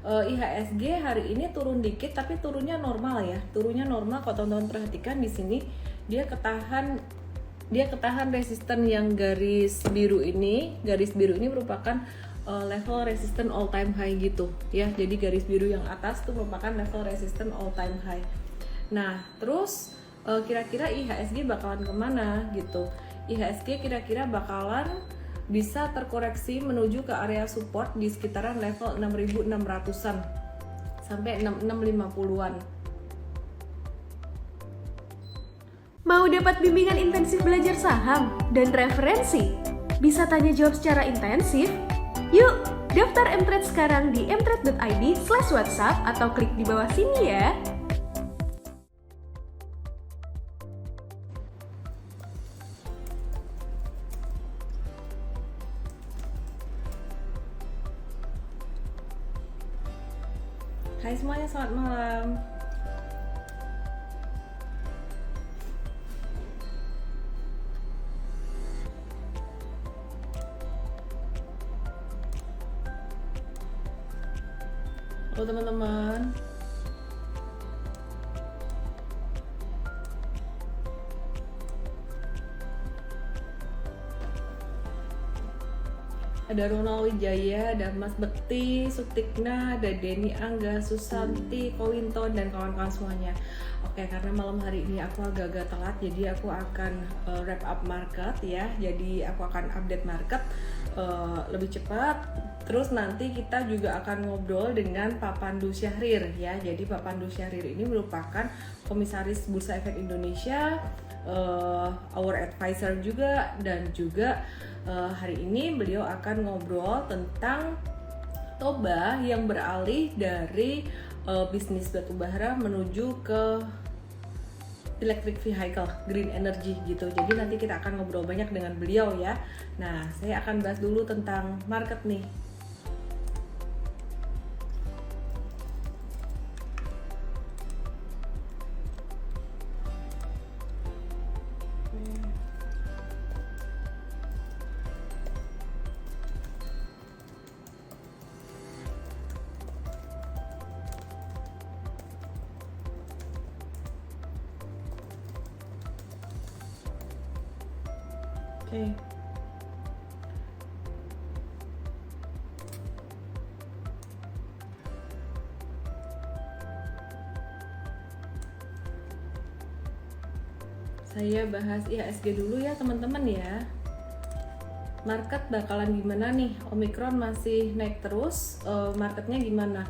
IHSG hari ini turun dikit tapi turunnya normal ya. Turunnya normal kalau teman-teman perhatikan di sini dia ketahan resisten yang garis biru ini. Garis biru ini merupakan level resisten all time high gitu ya. Jadi garis biru yang atas itu merupakan level resisten all time high. Nah, terus kira-kira IHSG bakalan kemana gitu. IHSG kira-kira bakalan bisa terkoreksi menuju ke area support di sekitaran level 6.600-an sampai 6.650-an. Mau dapat bimbingan intensif belajar saham dan referensi? Bisa tanya jawab secara intensif? Yuk, daftar mtrade sekarang di mtrade.id/whatsapp atau klik di bawah sini ya. Hai semuanya, selamat malam. Halo teman-teman. Ada Ronald Wijaya, ada Mas Bekti, Sutikna, ada Denny Angga, Susanti, Kowinton, dan kawan-kawan semuanya. Oke, karena malam hari ini aku agak-agak telat, jadi aku akan wrap up market ya. Jadi aku akan update market lebih cepat. Terus nanti kita juga akan ngobrol dengan Pak Pandu Syahrir ya. Jadi Pak Pandu Syahrir ini merupakan Komisaris Bursa Efek Indonesia, our advisor juga, dan juga hari ini beliau akan ngobrol tentang Toba yang beralih dari bisnis batubara menuju ke electric vehicle, green energy gitu. Jadi nanti kita akan ngobrol banyak dengan beliau ya. Nah, saya akan bahas dulu tentang market nih. Oke. Saya bahas IHSG dulu ya teman-teman ya. Market bakalan gimana nih? Omicron masih naik terus, marketnya gimana?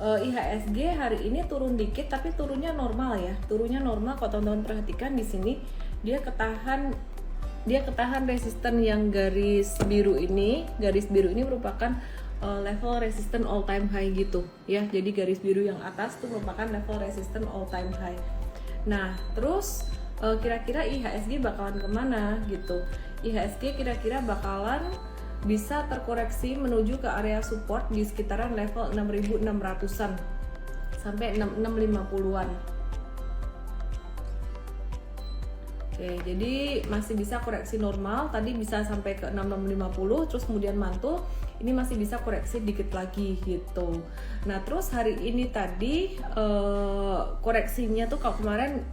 IHSG hari ini turun dikit tapi turunnya normal ya. Turunnya normal kalau teman-teman perhatikan di sini dia ketahan resisten yang garis biru ini. Garis biru ini merupakan level resisten all time high gitu ya. Jadi garis biru yang atas itu merupakan level resisten all time high. Nah, terus kira-kira IHSG bakalan kemana gitu. IHSG kira-kira bakalan bisa terkoreksi menuju ke area support di sekitaran level 6.600-an sampai 6.650-an. Oke, jadi masih bisa koreksi normal, tadi bisa sampai ke 6.650 terus kemudian mantul, ini masih bisa koreksi dikit lagi gitu. Nah, terus hari ini tadi koreksinya tuh kalau kemarin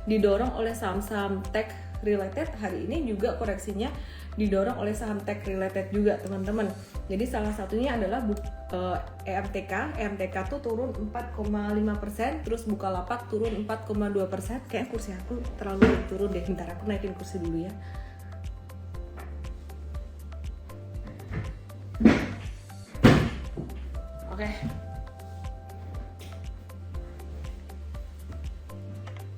didorong oleh saham-saham tech related, hari ini juga koreksinya didorong oleh saham tech related juga teman-teman. Jadi salah satunya adalah EMTK tuh turun 4,5%, terus Bukalapak turun 4,2%. Kayak kursi aku terlalu turun deh, bentar aku naikin kursi dulu ya.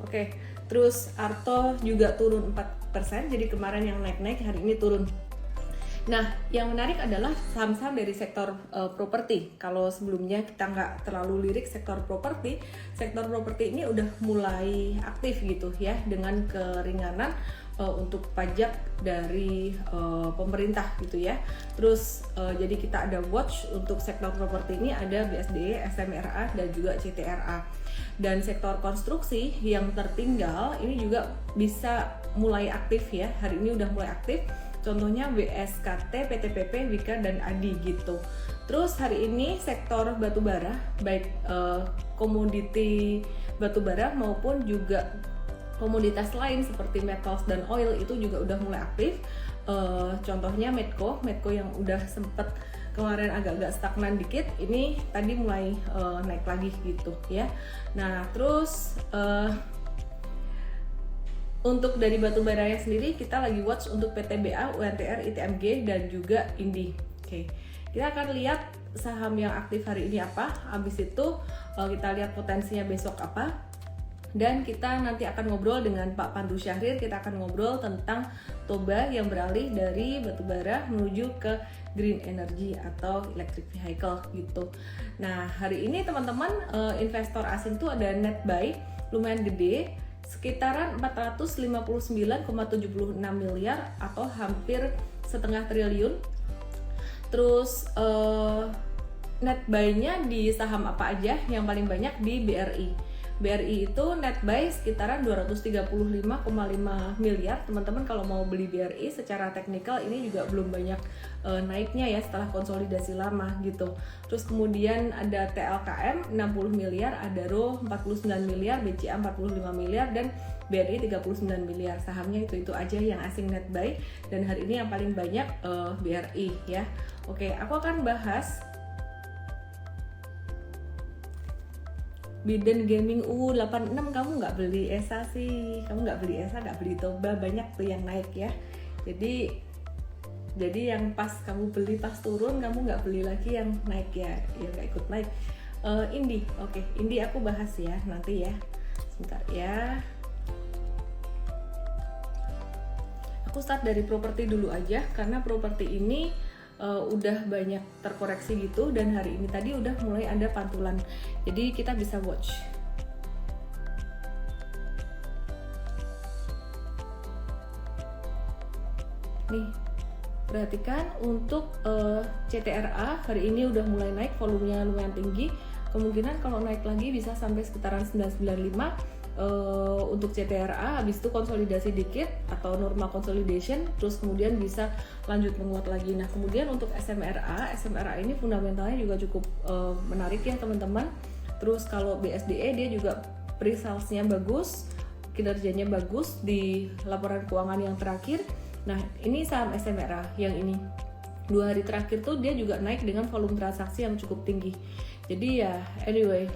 Oke. Terus Arto juga turun 4%, jadi kemarin yang naik-naik hari ini turun. Nah, yang menarik adalah saham-saham dari sektor properti. Kalau sebelumnya kita nggak terlalu lirik sektor properti ini udah mulai aktif gitu ya, dengan keringanan untuk pajak dari pemerintah gitu ya. Terus jadi kita ada watch untuk sektor properti ini, ada BSDE, SMRA, dan juga CTRA. Dan sektor konstruksi yang tertinggal ini juga bisa mulai aktif ya, hari ini udah mulai aktif. Contohnya BSKT, PTPP, Wika, dan ADI gitu. Terus hari ini sektor batubara, baik komoditi batubara maupun juga komoditas lain seperti metals dan oil itu juga udah mulai aktif. Contohnya Medco yang udah sempet kemarin agak-agak stagnan dikit, ini tadi mulai naik lagi gitu ya. Nah terus untuk dari batubaranya sendiri kita lagi watch untuk PTBA, UNTR, ITMG dan juga Indi. Oke. Kita akan lihat saham yang aktif hari ini apa, habis itu kita lihat potensinya besok apa, dan kita nanti akan ngobrol dengan Pak Pandu Syahrir. Kita akan ngobrol tentang Toba yang beralih dari batubara menuju ke green energy atau electric vehicle gitu. Nah hari ini teman-teman investor asing tuh ada net buy lumayan gede, sekitaran 459,76 miliar atau hampir setengah triliun. Terus net buy-nya di saham apa aja? Yang paling banyak di BRI. BRI itu net buy sekitaran 235,5 miliar. Teman-teman kalau mau beli BRI secara teknikal ini juga belum banyak naiknya ya setelah konsolidasi lama gitu. Terus kemudian ada TLKM 60 miliar, Adaro 49 miliar, BCA 45 miliar dan BRI 39 miliar. Sahamnya itu aja yang asing net buy, dan hari ini yang paling banyak BRI ya. Oke, aku akan bahas Biden Gaming 86. Kamu nggak beli ESA sih, kamu nggak beli ESA, nggak beli Toba, banyak tuh yang naik ya. Jadi yang pas kamu beli pas turun, kamu nggak beli lagi yang naik ya nggak ikut naik. Indi, oke, Indi aku bahas ya nanti ya, sebentar ya. Aku start dari properti dulu aja karena properti ini udah banyak terkoreksi gitu, dan hari ini tadi udah mulai ada pantulan, jadi kita bisa watch. Nih perhatikan untuk CTRA hari ini udah mulai naik, volumenya lumayan tinggi, kemungkinan kalau naik lagi bisa sampai sekitaran 995. Untuk CTRA habis itu konsolidasi dikit atau normal consolidation, terus kemudian bisa lanjut menguat lagi. Nah kemudian untuk SMRA ini fundamentalnya juga cukup menarik ya teman-teman. Terus kalau BSDE dia juga pre-salesnya bagus, kinerjanya bagus di laporan keuangan yang terakhir. Nah ini saham SMRA yang ini 2 hari terakhir tuh dia juga naik dengan volume transaksi yang cukup tinggi. Jadi ya anyway,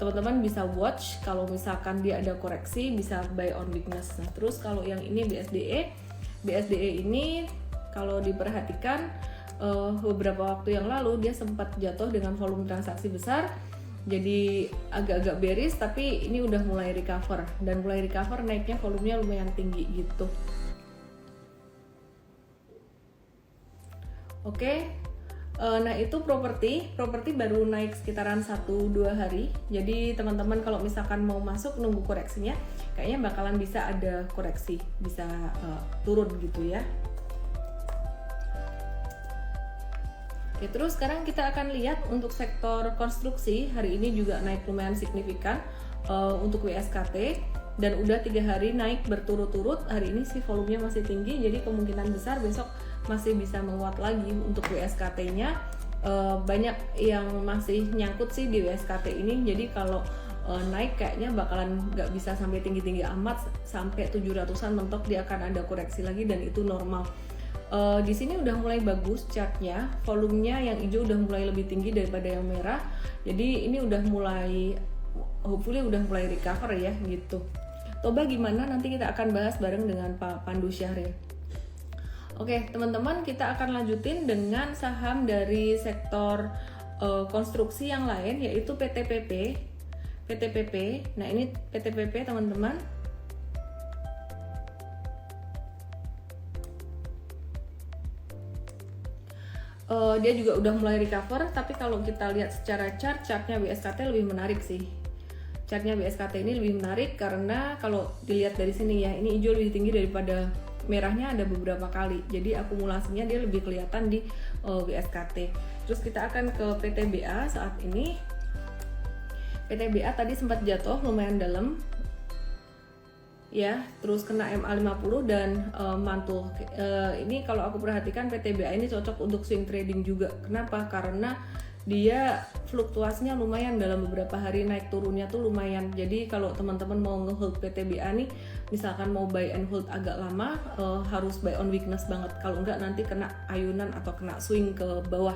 teman-teman bisa watch, kalau misalkan dia ada koreksi bisa buy on weakness. Nah terus kalau yang ini BSDE ini kalau diperhatikan beberapa waktu yang lalu dia sempat jatuh dengan volume transaksi besar, jadi agak-agak bearish, tapi ini udah mulai recover, dan mulai recover naiknya volumenya lumayan tinggi gitu. Oke. Nah itu properti baru naik sekitaran 1-2 hari. Jadi teman-teman kalau misalkan mau masuk nunggu koreksinya, kayaknya bakalan bisa ada koreksi, bisa turun gitu ya. Oke, terus sekarang kita akan lihat untuk sektor konstruksi hari ini juga naik lumayan signifikan untuk WSKT, dan udah 3 hari naik berturut-turut. Hari ini sih volumenya masih tinggi, jadi kemungkinan besar besok masih bisa menguat lagi. Untuk WSKT-nya banyak yang masih nyangkut sih di WSKT ini, jadi kalau naik kayaknya bakalan nggak bisa sampai tinggi-tinggi amat, sampai 700-an mentok dia akan ada koreksi lagi, dan itu normal. Di sini udah mulai bagus chartnya, volumenya yang hijau udah mulai lebih tinggi daripada yang merah, jadi ini udah mulai, hopefully udah mulai recover ya gitu. Toba gimana, nanti kita akan bahas bareng dengan Pak Pandu Syahrir. Oke teman-teman, kita akan lanjutin dengan saham dari sektor konstruksi yang lain, yaitu PTPP. Nah ini PTPP teman-teman. Dia juga udah mulai recover, tapi kalau kita lihat secara chartnya WSKT lebih menarik sih. Chartnya WSKT ini lebih menarik karena kalau dilihat dari sini ya, ini hijau lebih tinggi daripada merahnya ada beberapa kali, jadi akumulasinya dia lebih kelihatan di WSKT. Terus kita akan ke PTBA saat ini. PTBA tadi sempat jatuh lumayan dalam. ya, terus kena MA50 dan mantul. Ini kalau aku perhatikan PTBA ini cocok untuk swing trading juga. Kenapa? Karena dia fluktuasinya lumayan, dalam beberapa hari naik turunnya tuh lumayan. Jadi kalau teman-teman mau nge-hold PTBA nih, misalkan mau buy and hold agak lama, harus buy on weakness banget. Kalau enggak nanti kena ayunan atau kena swing ke bawah.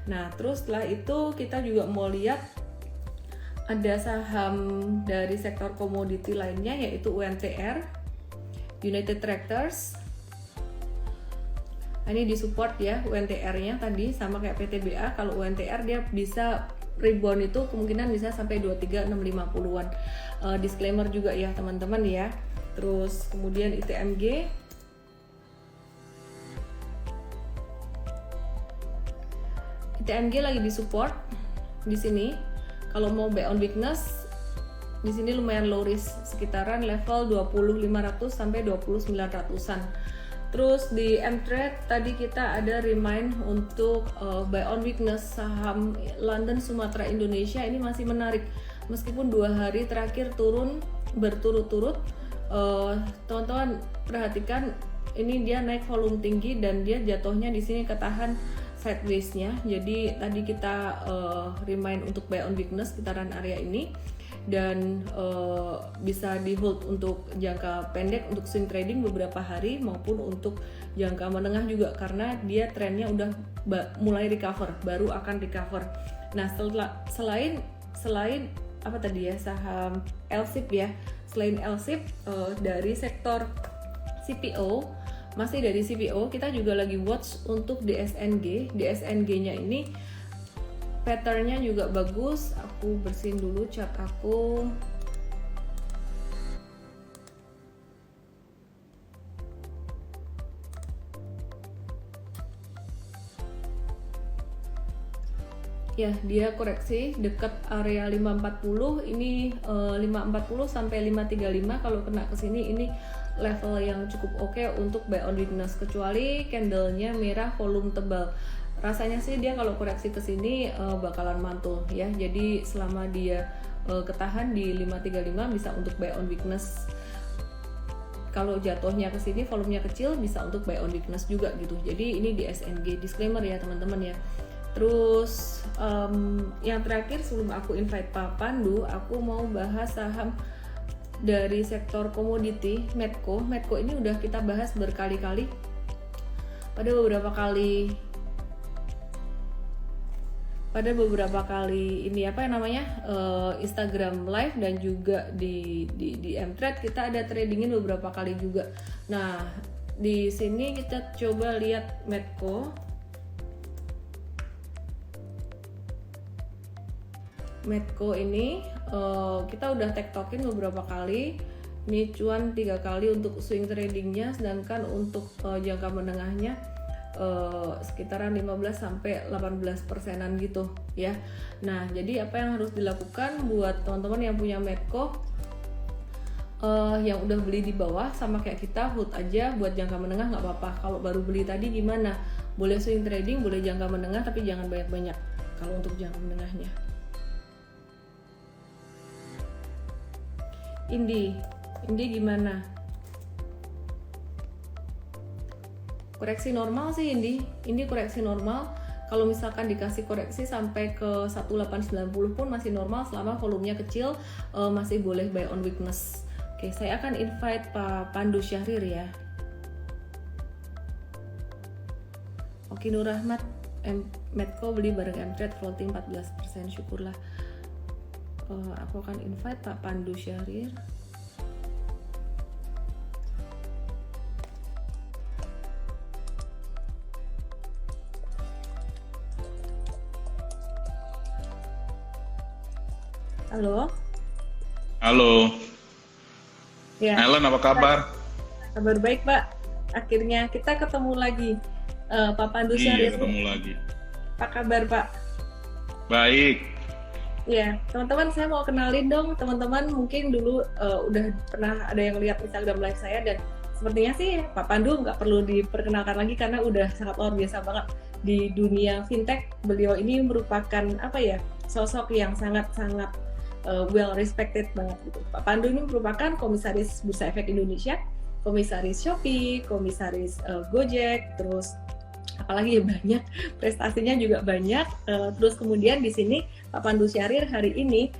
Nah, terus setelah itu kita juga mau lihat ada saham dari sektor komoditi lainnya, yaitu UNTR, United Tractors. Ini disupport ya UNTR-nya tadi sama kayak PTBA. Kalau UNTR dia bisa rebound itu kemungkinan bisa sampai 23650-an. Disclaimer juga ya teman-teman ya. Terus kemudian ITMG. ITMG lagi disupport di sini. Kalau mau buy on weakness di sini lumayan low risk, sekitaran level 20500 sampai 20900-an. Terus di Mtrade tadi kita ada remind untuk buy on weakness saham London Sumatera Indonesia. Ini masih menarik meskipun 2 hari terakhir turun berturut-turut. Teman-teman perhatikan ini dia naik volume tinggi dan dia jatuhnya di sini ketahan sideways-nya. Jadi tadi kita remind untuk buy on weakness sekitaran area ini dan bisa di hold untuk jangka pendek untuk swing trading beberapa hari maupun untuk jangka menengah juga, karena dia trennya udah mulai recover, baru akan recover. Nah, selain apa tadi ya, saham LSIP ya, selain LSIP dari sektor CPO, masih dari CPO kita juga lagi watch untuk DSNG. DSNG-nya ini patternnya juga bagus. Aku bersihin dulu chart aku. Ya, dia koreksi dekat area 540. Ini 540 sampai 535. Kalau kena ke sini ini level yang cukup oke untuk buy on weakness, kecuali candlenya merah volume tebal. Rasanya sih dia kalau koreksi ke sini bakalan mantul ya. Jadi selama dia ketahan di 535 bisa untuk buy on weakness. Kalau jatuhnya ke sini volumenya kecil bisa untuk buy on weakness juga gitu. Jadi ini di SNG, disclaimer ya teman-teman ya. Terus yang terakhir sebelum aku invite Pak Pandu, aku mau bahas saham dari sektor komoditi, Medco. Medco ini udah kita bahas berkali-kali pada beberapa kali ini apa yang namanya Instagram live dan juga di Mtrade kita ada tradingin beberapa kali juga. Nah, di sini kita coba lihat Medco. Medco ini kita udah tektokin beberapa kali. Ini cuan 3 kali untuk swing tradingnya, sedangkan untuk jangka menengahnya sekitaran 15 sampai 18%-an gitu ya. Nah, jadi apa yang harus dilakukan buat teman-teman yang punya Medco yang udah beli di bawah, sama kayak kita, hold aja buat jangka menengah nggak apa-apa. Kalau baru beli tadi gimana? Boleh swing trading, boleh jangka menengah, tapi jangan banyak-banyak kalau untuk jangka menengahnya. Indi gimana? Koreksi normal sih Indi koreksi normal. Kalau misalkan dikasih koreksi sampai ke 1890 pun masih normal selama volumenya kecil, masih boleh buy on weakness. Oke, saya akan invite Pak Pandu Syahrir ya. Oke, Nur Rahmat, Medco beli bareng Mtrade floating 14%, syukurlah. Aku akan invite Pak Pandu Syahrir. Halo. Halo. Ya. Ellen, apa kabar? Kabar baik, Pak. Akhirnya kita ketemu lagi. Pak Pandu Syahrir. Iya, ketemu lagi. Apa kabar, Pak? Baik. Ya, teman-teman, saya mau kenalin dong. Teman-teman mungkin dulu udah pernah ada yang lihat Instagram live saya, dan sepertinya sih Pak Pandu nggak perlu diperkenalkan lagi karena udah sangat luar biasa banget di dunia fintech. Beliau ini merupakan sosok yang sangat-sangat well respected banget gitu. Pak Pandu ini merupakan komisaris Bursa Efek Indonesia, komisaris Shopee, komisaris Gojek, terus apalagi ya banyak, prestasinya juga banyak. Terus kemudian di sini Pak Pandu Syahrir hari ini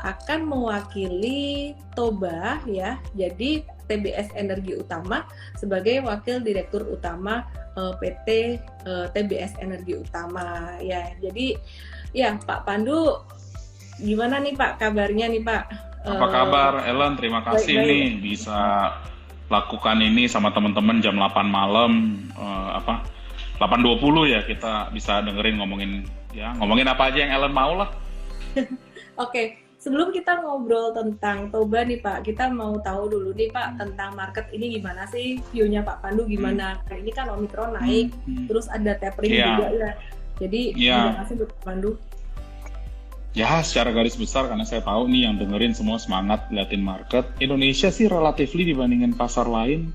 akan mewakili Toba ya, jadi TBS Energi Utama sebagai wakil direktur utama PT TBS Energi Utama ya. Jadi ya Pak Pandu, gimana nih Pak kabarnya nih Pak? Apa kabar Ellen? Terima kasih baik. nih bisa lakukan ini sama teman-teman jam 8 malam 8.20 ya, kita bisa dengerin ngomongin apa aja yang Ellen mau lah. Oke, sebelum kita ngobrol tentang Toba nih Pak, kita mau tahu dulu nih Pak tentang market ini gimana sih, view-nya Pak Pandu gimana? Karena ini kan Omicron naik, terus ada tapering juga ya. Jadi gimana sih Pak Pandu? Ya, secara garis besar karena saya tahu nih yang dengerin semua semangat liatin market. Indonesia sih relatively dibandingin pasar lain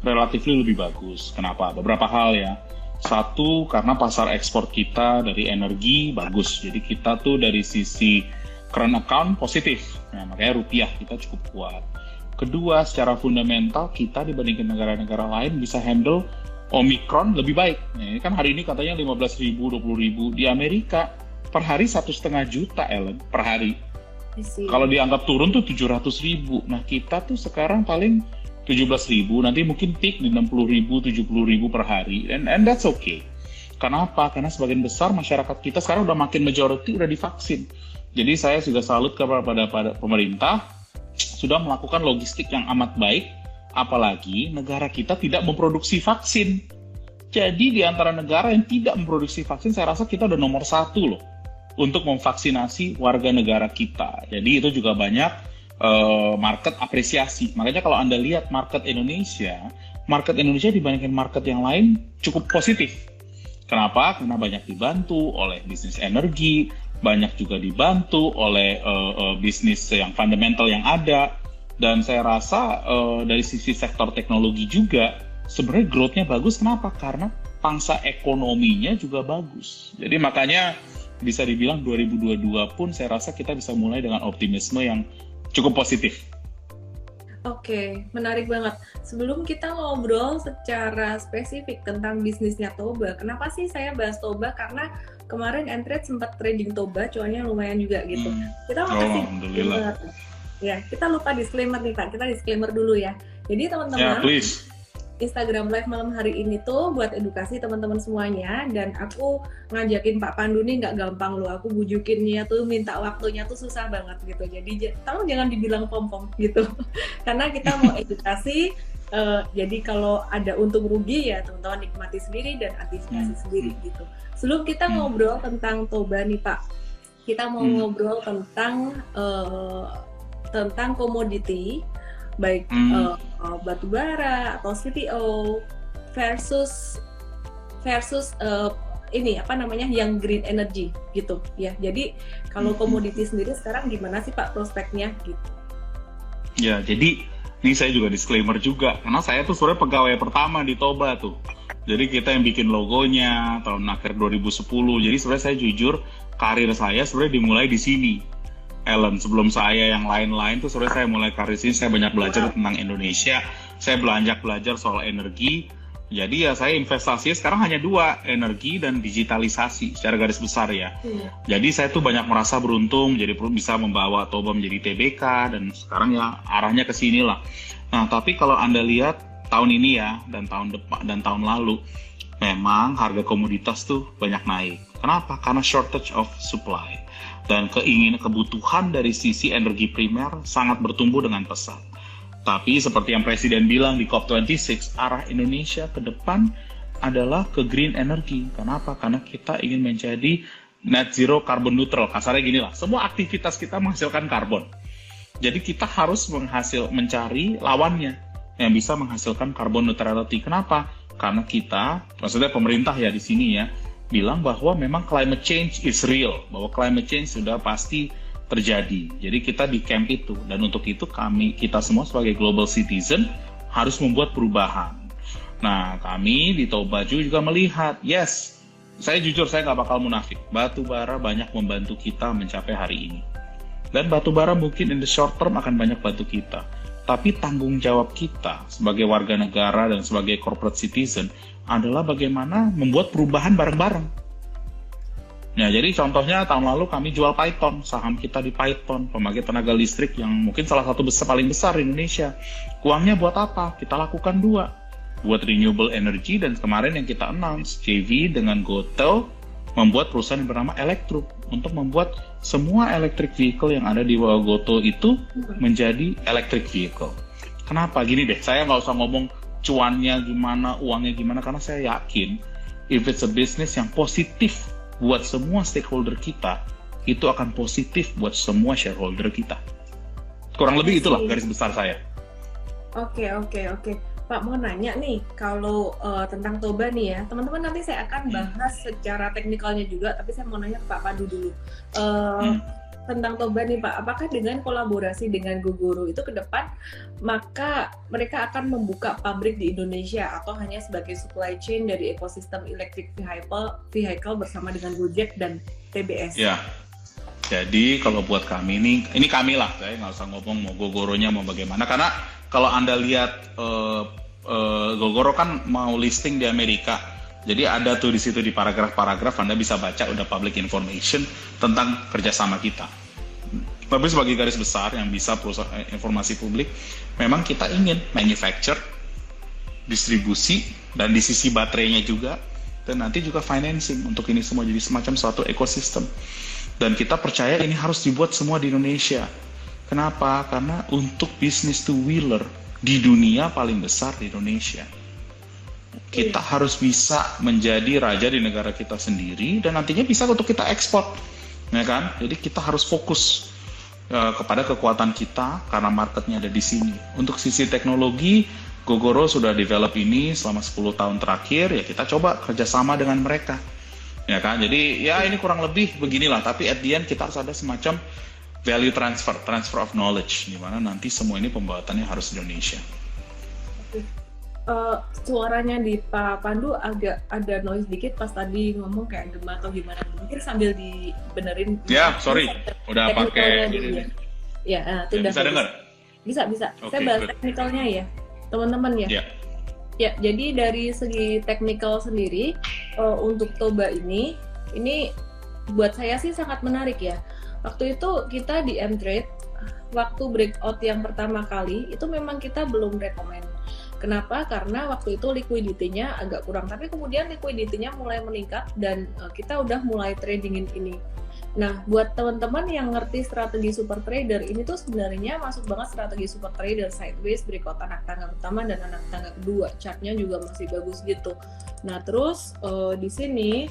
relatively lebih bagus. Kenapa? Beberapa hal ya. Satu, karena pasar ekspor kita dari energi bagus. Jadi kita tuh dari sisi current account positif. Nah, makanya rupiah kita cukup kuat. Kedua, secara fundamental kita dibandingkan negara-negara lain bisa handle Omicron lebih baik. Nah, ini kan hari ini katanya 15.000, 20.000. Di Amerika per hari 1,5 juta, Ellen, per hari. Kalau dianggap turun tuh 700.000. Nah, kita tuh sekarang paling 17.000, nanti mungkin peak di 60.000, 70.000 per hari, and that's okay. Kenapa? Karena sebagian besar masyarakat kita sekarang udah makin majority udah divaksin. Jadi saya juga salut kepada pemerintah sudah melakukan logistik yang amat baik, apalagi negara kita tidak memproduksi vaksin. Jadi di antara negara yang tidak memproduksi vaksin, saya rasa kita udah nomor 1 loh untuk memvaksinasi warga negara kita. Jadi itu juga banyak market apresiasi. Makanya kalau Anda lihat market Indonesia dibandingkan market yang lain cukup positif. Kenapa? Karena banyak dibantu oleh bisnis energi, banyak juga dibantu oleh bisnis yang fundamental yang ada. Dan saya rasa dari sisi sektor teknologi juga sebenarnya growth-nya bagus. Kenapa? Karena pangsa ekonominya juga bagus. Jadi makanya bisa dibilang 2022 pun saya rasa kita bisa mulai dengan optimisme yang cukup positif. Oke, menarik banget. Sebelum kita ngobrol secara spesifik tentang bisnisnya Toba, kenapa sih saya bahas Toba? Karena kemarin Entret sempat trading Toba, cuannya lumayan juga gitu. Kita makasih. Alhamdulillah. Ya, kita lupa disclaimer nih Pak. Kita disclaimer dulu ya. Jadi teman-teman, Please. Instagram Live malam hari ini tuh buat edukasi teman-teman semuanya, dan aku ngajakin Pak Pandu nih nggak gampang loh, aku bujukinnya tuh minta waktunya tuh susah banget gitu, jadi tolong jangan dibilang pom-pom gitu karena kita mau edukasi, jadi kalau ada untung rugi ya teman-teman nikmati sendiri dan antisipasi sendiri gitu. Sebelum kita ngobrol tentang Toba nih Pak, kita mau ngobrol tentang komoditi, baik batu bara atau CPO versus ini apa namanya yang green energy gitu ya. Jadi kalau komoditi sendiri sekarang gimana sih Pak prospeknya gitu? Ya, jadi ini saya juga disclaimer juga karena saya tuh sebenarnya pegawai pertama di Toba tuh. Jadi kita yang bikin logonya tahun akhir 2010. Jadi sebenarnya saya jujur karir saya sebenarnya dimulai di sini. Ellen, sebelum saya yang lain-lain tuh sebenarnya saya mulai karir sini, saya banyak belajar tentang Indonesia, saya belajar soal energi. Jadi ya saya investasinya sekarang hanya 2, energi dan digitalisasi secara garis besar ya. Jadi saya tuh banyak merasa beruntung, jadi bisa membawa Toba menjadi TBK dan sekarang ya arahnya ke sini lah. Nah tapi kalau Anda lihat tahun ini ya dan tahun depan dan tahun lalu, memang harga komoditas tuh banyak naik. Kenapa? Karena shortage of supply. Dan kebutuhan dari sisi energi primer sangat bertumbuh dengan pesat. Tapi seperti yang Presiden bilang di COP26, arah Indonesia ke depan adalah ke green energy. Kenapa? Karena kita ingin menjadi net zero carbon neutral. Kasarnya gini lah, semua aktivitas kita menghasilkan karbon. Jadi kita harus mencari lawannya yang bisa menghasilkan carbon neutrality. Kenapa? Karena kita, maksudnya pemerintah ya di sini ya, bilang bahwa memang climate change is real, bahwa climate change sudah pasti terjadi. Jadi kita di camp itu, dan untuk itu kita semua sebagai global citizen harus membuat perubahan. Nah, kami di Toba juga melihat, yes, saya jujur saya nggak bakal munafik, batu bara banyak membantu kita mencapai hari ini. Dan batu bara mungkin in the short term akan banyak bantu kita. Tapi tanggung jawab kita sebagai warga negara dan sebagai corporate citizen adalah bagaimana membuat perubahan bareng-bareng. Nah, jadi contohnya tahun lalu kami jual Python, saham kita di Python, pembangkit tenaga listrik yang mungkin salah satu paling besar di Indonesia. Uangnya buat apa? Kita lakukan 2. Buat renewable energy, dan kemarin yang kita announce, JV dengan Gotel membuat perusahaan yang bernama Elektro untuk membuat semua electric vehicle yang ada di bawah Goto itu menjadi electric vehicle. Kenapa? Gini deh, saya nggak usah ngomong cuannya gimana, uangnya gimana, karena saya yakin if it's a business yang positif buat semua stakeholder kita, itu akan positif buat semua shareholder kita. Kurang lebih itulah garis besar saya. Oke. Pak, mau nanya nih, kalau tentang Toba nih ya, teman-teman nanti saya akan bahas secara teknikalnya juga, tapi saya mau nanya ke Pak Pandu dulu. Tentang Toba nih Pak, apakah dengan kolaborasi dengan Gogoro itu ke depan, maka mereka akan membuka pabrik di Indonesia atau hanya sebagai supply chain dari ekosistem electric vehicle bersama dengan Gojek dan TBS? Ya, jadi kalau buat kami ini kami lah, saya nggak usah ngomong mau Gogoronya mau bagaimana, karena kalau Anda lihat Gogoro kan mau listing di Amerika, jadi ada tuh di situ di paragraf-paragraf Anda bisa baca udah public information tentang kerjasama kita. Tapi sebagai garis besar yang bisa informasi publik, memang kita ingin manufacture, distribusi, dan di sisi baterainya juga, dan nanti juga financing untuk ini semua jadi semacam suatu ekosistem. Dan kita percaya ini harus dibuat semua di Indonesia. Kenapa? Karena untuk bisnis two-wheeler di dunia paling besar di Indonesia. Kita harus bisa menjadi raja di negara kita sendiri dan nantinya bisa untuk kita ekspor, ya kan? Jadi kita harus fokus kepada kekuatan kita karena marketnya ada di sini. Untuk sisi teknologi, Gogoro sudah develop ini selama 10 tahun terakhir, ya kita coba kerjasama dengan mereka, ya kan? Jadi ya ini kurang lebih beginilah. Tapi at the end kita harus ada semacam value transfer of knowledge, di mana nanti semua ini pembuatannya harus Indonesia. Suaranya di Pak Pandu agak ada noise dikit pas tadi ngomong kayak gema atau gimana, mungkin sambil dibenerin. Ya, sorry, udah pakai ini. Ya, itu udah bisa dengar? Bisa. Okay, Saya bahas good. teknikalnya ya, teman-teman ya. Ya, jadi dari segi teknikal sendiri untuk Toba ini buat saya sih sangat menarik ya. Waktu itu kita di M-Trade, waktu breakout yang pertama kali itu memang kita belum rekomend. Kenapa? Karena waktu itu liquidity-nya agak kurang, tapi kemudian liquidity-nya mulai meningkat dan kita udah mulai tradingin ini. Nah, buat teman-teman yang ngerti strategi super trader, ini tuh sebenarnya masuk banget strategi super trader, sideways, breakout anak tangga pertama dan anak tangga kedua. Chartnya juga masih bagus gitu. Nah, terus di sini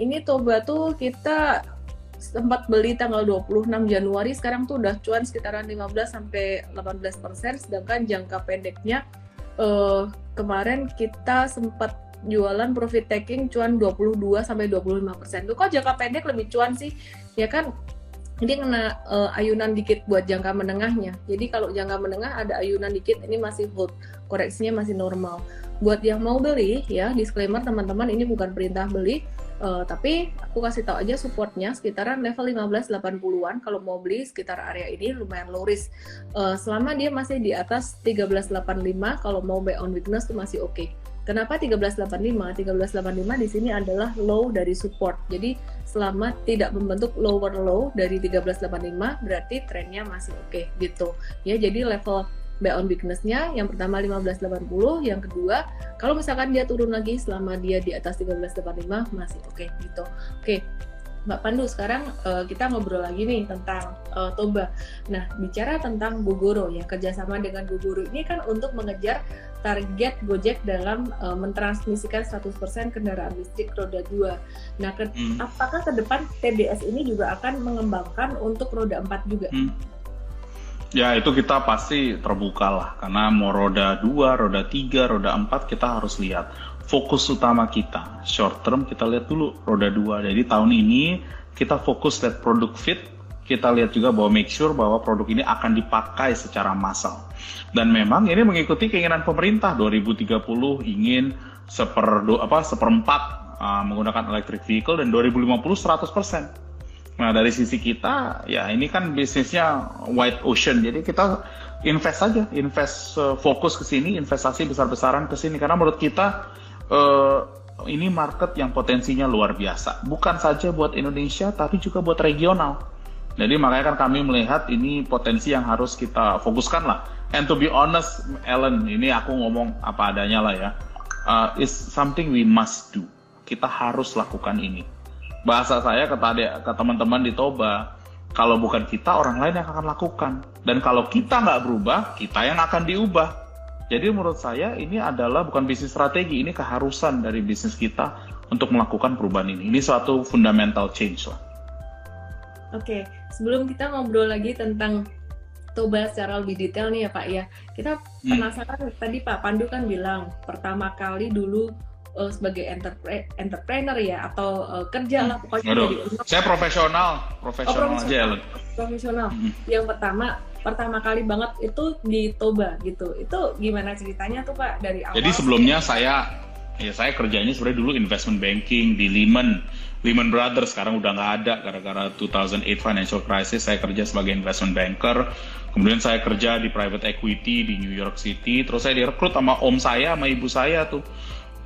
ini Toba tuh kita sempat beli tanggal 26 Januari, sekarang tuh udah cuan sekitaran 15-18%, sedangkan jangka pendeknya kemarin kita sempat jualan profit taking cuan 22-25%. Tuh kok jangka pendek lebih cuan sih? Ya kan ini kena ayunan dikit buat jangka menengahnya. Jadi kalau jangka menengah ada ayunan dikit, ini masih hold, koreksinya masih normal. Buat yang mau beli ya, disclaimer teman-teman, ini bukan perintah beli. Tapi aku kasih tahu aja supportnya sekitaran level 1580-an. Kalau mau beli sekitar area ini lumayan low risk. Selama dia masih di atas 1385, kalau mau buy on weakness tuh masih oke. Kenapa 1385? 1385 di sini adalah low dari support. Jadi selama tidak membentuk lower low dari 1385 berarti trennya masih oke gitu. Ya, jadi level buy on weakness-nya yang pertama 1580, yang kedua kalau misalkan dia turun lagi selama dia di atas 1385 masih oke gitu. Oke, Mbak Pandu, sekarang kita ngobrol lagi nih tentang Toba. Nah, bicara tentang Gogoro ya, kerjasama dengan Gogoro ini kan untuk mengejar target Gojek dalam mentransmisikan 100% kendaraan listrik roda 2. Nah, apakah ke depan TBS ini juga akan mengembangkan untuk roda 4 juga? Ya, itu kita pasti terbuka lah, karena mau roda 2, roda 3, roda 4 kita harus lihat. Fokus utama kita, short term kita lihat dulu roda 2. Jadi tahun ini kita fokus lihat produk fit, kita lihat juga bahwa make sure bahwa produk ini akan dipakai secara massal. Dan memang ini mengikuti keinginan pemerintah 2030 ingin seperempat menggunakan electric vehicle dan 2050 100%. Nah, dari sisi kita, ya ini kan bisnisnya wide ocean, jadi kita invest aja, fokus ke sini, investasi besar-besaran ke sini, karena menurut kita eh, ini market yang potensinya luar biasa, bukan saja buat Indonesia, tapi juga buat regional. Jadi makanya kan kami melihat ini potensi yang harus kita fokuskan lah. And to be honest, Ellen, ini aku ngomong apa adanya lah ya, is something we must do. Kita harus lakukan ini. Bahasa saya ke teman-teman di Toba, kalau bukan kita, orang lain yang akan lakukan. Dan kalau kita nggak berubah, kita yang akan diubah. Jadi menurut saya ini adalah bukan bisnis strategi, ini keharusan dari bisnis kita untuk melakukan perubahan ini. Ini suatu fundamental change lah. Oke, sebelum kita ngobrol lagi tentang Toba secara lebih detail nih ya Pak ya, kita penasaran tadi Pak Pandu kan bilang pertama kali dulu sebagai entrepreneur ya atau kerja lah pokoknya dari saya profesional aja Ellen. Profesional. Yang pertama kali banget itu di Toba gitu. Itu gimana ceritanya tuh Pak dari awal? Jadi sebelumnya saya kerjanya sebenarnya dulu investment banking di Lehman Brothers, sekarang udah nggak ada gara-gara 2008 financial crisis. Saya kerja sebagai investment banker, kemudian saya kerja di private equity di New York City, terus saya direkrut sama om saya sama ibu saya tuh.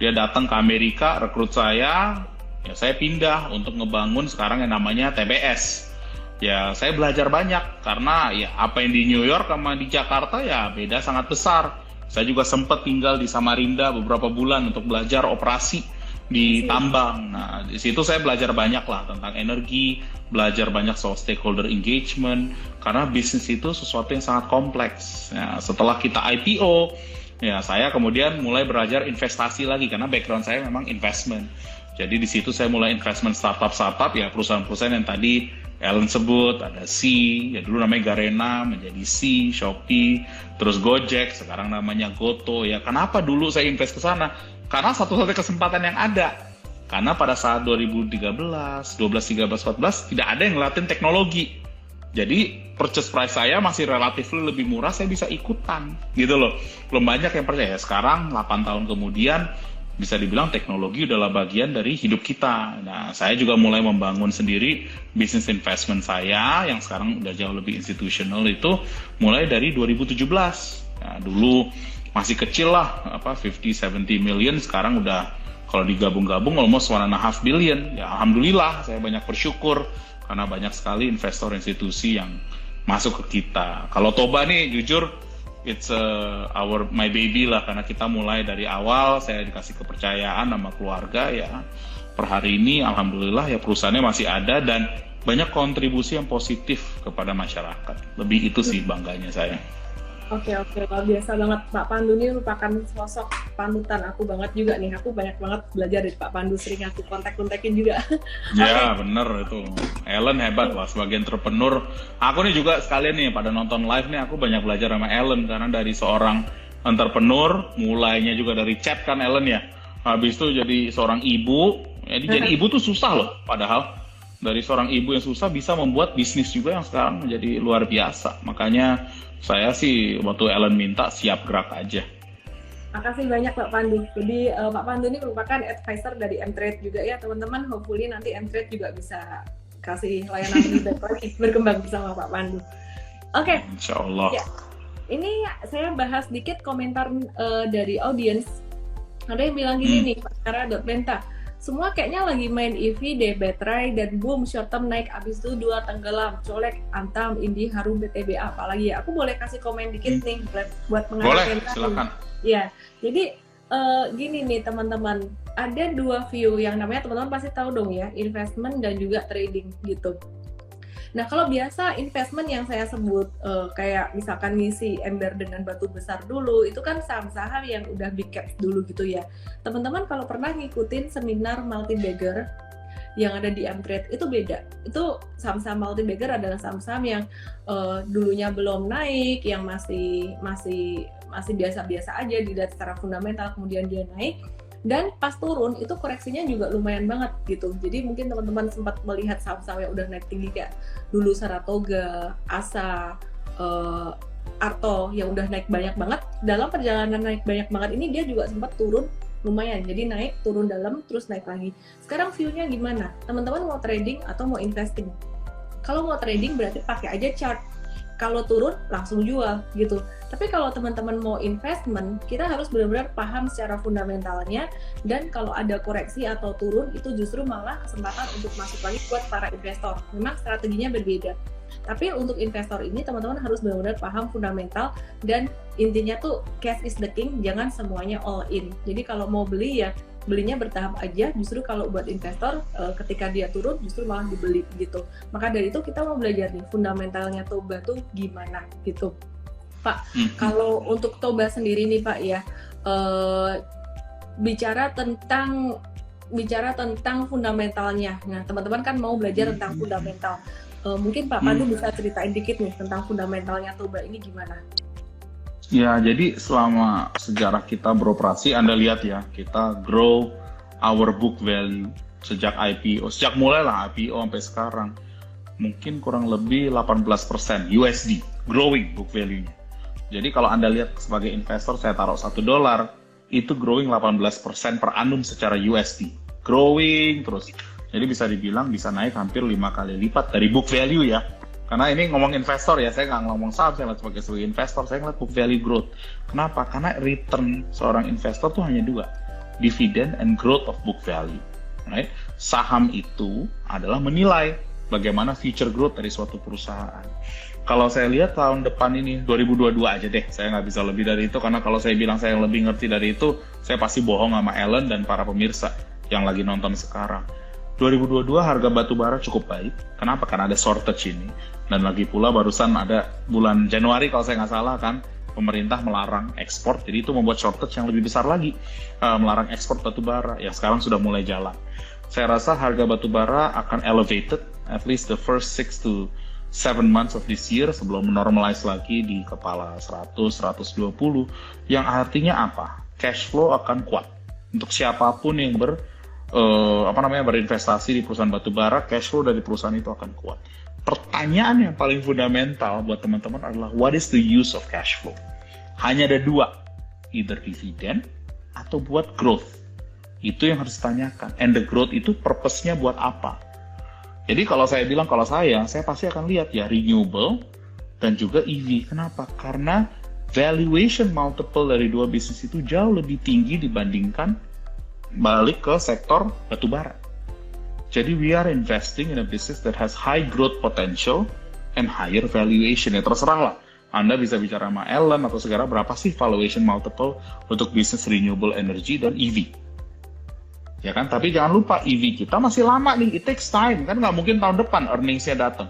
Dia datang ke Amerika, rekrut saya, ya saya pindah untuk ngebangun sekarang yang namanya TBS. Ya saya belajar banyak, karena ya apa yang di New York sama di Jakarta ya beda sangat besar. Saya juga sempat tinggal di Samarinda beberapa bulan untuk belajar operasi di tambang. Nah, di situ saya belajar banyak lah tentang energi, belajar banyak soal stakeholder engagement, karena bisnis itu sesuatu yang sangat kompleks. Ya, setelah kita IPO, ya saya kemudian mulai belajar investasi lagi, karena background saya memang investment. Jadi di situ saya mulai investment startup ya, perusahaan-perusahaan yang tadi Ellen sebut, ada C, ya dulu namanya Garena, menjadi C, Shopee, terus Gojek, sekarang namanya Goto. Ya kenapa dulu saya invest ke sana? Karena satu-satunya kesempatan yang ada. Karena pada saat 2013, 12, 13, 14 tidak ada yang ngelatin teknologi. Jadi purchase price saya masih relatif lebih murah, saya bisa ikutan gitu loh. Belum banyak yang percaya. Sekarang 8 tahun kemudian bisa dibilang teknologi adalah bagian dari hidup kita. Nah, saya juga mulai membangun sendiri bisnis investment saya yang sekarang udah jauh lebih institutional, itu mulai dari 2017. Nah, dulu masih kecil lah, 50-70 million, sekarang udah kalau digabung-gabung almost 1.5 billion. Ya alhamdulillah, saya banyak bersyukur karena banyak sekali investor institusi yang masuk ke kita. Kalau Toba nih jujur it's my baby lah, karena kita mulai dari awal, saya dikasih kepercayaan sama keluarga ya. Per hari ini alhamdulillah ya perusahaannya masih ada dan banyak kontribusi yang positif kepada masyarakat. Lebih itu sih bangganya saya. Oke, luar biasa banget. Pak Pandu ini merupakan sosok panutan aku banget juga nih. Aku banyak banget belajar dari Pak Pandu, sering aku kontak-kontakin juga. Ya, bener itu. Ellen hebat lah sebagai entrepreneur. Aku nih juga sekalian nih pada nonton live nih, aku banyak belajar sama Ellen, karena dari seorang entrepreneur, mulainya juga dari chat kan Ellen ya. Habis itu jadi seorang ibu. Jadi ibu tuh susah loh, padahal dari seorang ibu yang susah bisa membuat bisnis juga yang sekarang menjadi luar biasa. Makanya saya sih waktu Ellen minta siap gerak aja. Makasih banyak Pak Pandu. Jadi Pak Pandu ini merupakan advisor dari M-Trade juga ya teman-teman. Hopefully nanti M-Trade juga bisa kasih layanan lebih baik lagi berkembang bersama Pak Pandu. Oke. Insya Allah. Ya. Ini saya bahas dikit komentar dari audiens. Ada yang bilang gini nih, Pak Kara.Benta. Semua kayaknya lagi main EV deh, baterai, dan boom, short term naik, abis itu 2 tenggelam, colek, Antam, Indi, Harum, BTBA, apalagi ya. Aku boleh kasih komen dikit nih buat mengarahkan. Boleh, silakan. Ya, jadi gini nih teman-teman, ada 2 view yang namanya teman-teman pasti tahu dong ya, investment dan juga trading gitu. Nah, kalau biasa investment yang saya sebut kayak misalkan ngisi ember dengan batu besar dulu, itu kan saham-saham yang udah big caps dulu gitu ya. Teman-teman kalau pernah ngikutin seminar multi-bagger yang ada di M-Trade, itu beda. Itu saham-saham multi-bagger adalah saham-saham yang dulunya belum naik, yang masih biasa-biasa aja dilihat secara fundamental, kemudian dia naik. Dan pas turun itu koreksinya juga lumayan banget gitu. Jadi mungkin teman-teman sempat melihat saham-saham yang udah naik tinggi kayak dulu Saratoga, Asa, Arto yang udah naik banyak banget. Dalam perjalanan naik banyak banget ini dia juga sempat turun lumayan. Jadi naik, turun dalam, terus naik lagi. Sekarang view-nya gimana? Teman-teman mau trading atau mau investing? Kalau mau trading berarti pakai aja chart. Kalau turun langsung jual gitu. Tapi kalau teman-teman mau investment, kita harus benar-benar paham secara fundamentalnya, dan kalau ada koreksi atau turun itu justru malah kesempatan untuk masuk lagi buat para investor. Memang strateginya berbeda. Tapi untuk investor ini teman-teman harus benar-benar paham fundamental, dan intinya tuh cash is the king, jangan semuanya all in. Jadi kalau mau beli ya belinya bertahap aja, justru kalau buat investor ketika dia turun justru malah dibeli gitu. Maka dari itu kita mau belajar nih fundamentalnya Toba tuh gimana gitu. Pak, kalau untuk Toba sendiri nih Pak ya, bicara tentang fundamentalnya. Nah, teman-teman kan mau belajar tentang fundamental. Mungkin Pak Pandu bisa ceritain dikit nih tentang fundamentalnya Toba ini gimana? Ya, jadi selama sejarah kita beroperasi, Anda lihat ya, kita grow our book value sejak IPO, sejak mulailah IPO sampai sekarang, mungkin kurang lebih 18% USD, growing book value-nya. Jadi kalau Anda lihat sebagai investor, saya taruh $1, itu growing 18% per annum secara USD, growing terus. Jadi bisa dibilang bisa naik hampir 5 kali lipat dari book value ya. Karena ini ngomong investor ya, saya nggak ngomong saham, saya lihat sebagai investor, saya ngeliat book value growth. Kenapa? Karena return seorang investor tuh hanya dua, dividend and growth of book value. Right? Saham itu adalah menilai bagaimana future growth dari suatu perusahaan. Kalau saya lihat tahun depan ini, 2022 aja deh, saya nggak bisa lebih dari itu, karena kalau saya bilang saya lebih ngerti dari itu, saya pasti bohong sama Ellen dan para pemirsa yang lagi nonton sekarang. 2022 harga batu bara cukup baik. Kenapa? Karena ada shortage ini. Dan lagi pula barusan ada bulan Januari kalau saya nggak salah kan, pemerintah melarang ekspor. Jadi itu membuat shortage yang lebih besar lagi. Melarang ekspor batu bara yang sekarang sudah mulai jalan. Saya rasa harga batu bara akan elevated at least the first 6 to 7 months of this year sebelum normalize lagi di kepala 100-120. Yang artinya apa? Cash flow akan kuat. Untuk siapapun yang berinvestasi di perusahaan batu bara, cash flow dari perusahaan itu akan kuat. Pertanyaan yang paling fundamental buat teman-teman adalah what is the use of cash flow? Hanya ada dua, either dividend atau buat growth. Itu yang harus ditanyakan. And the growth itu purpose-nya buat apa? Jadi kalau saya bilang, kalau saya pasti akan lihat ya renewable dan juga EV. Kenapa? Karena valuation multiple dari dua bisnis itu jauh lebih tinggi dibandingkan balik ke sektor batubara. Jadi we are investing in a business that has high growth potential and higher valuation. Ya terserah lah, Anda bisa bicara sama Ellen atau segala berapa sih valuation multiple untuk bisnis renewable energy dan EV. Ya kan, tapi jangan lupa EV kita masih lama nih, it takes time. Kan nggak mungkin tahun depan earnings-nya datang.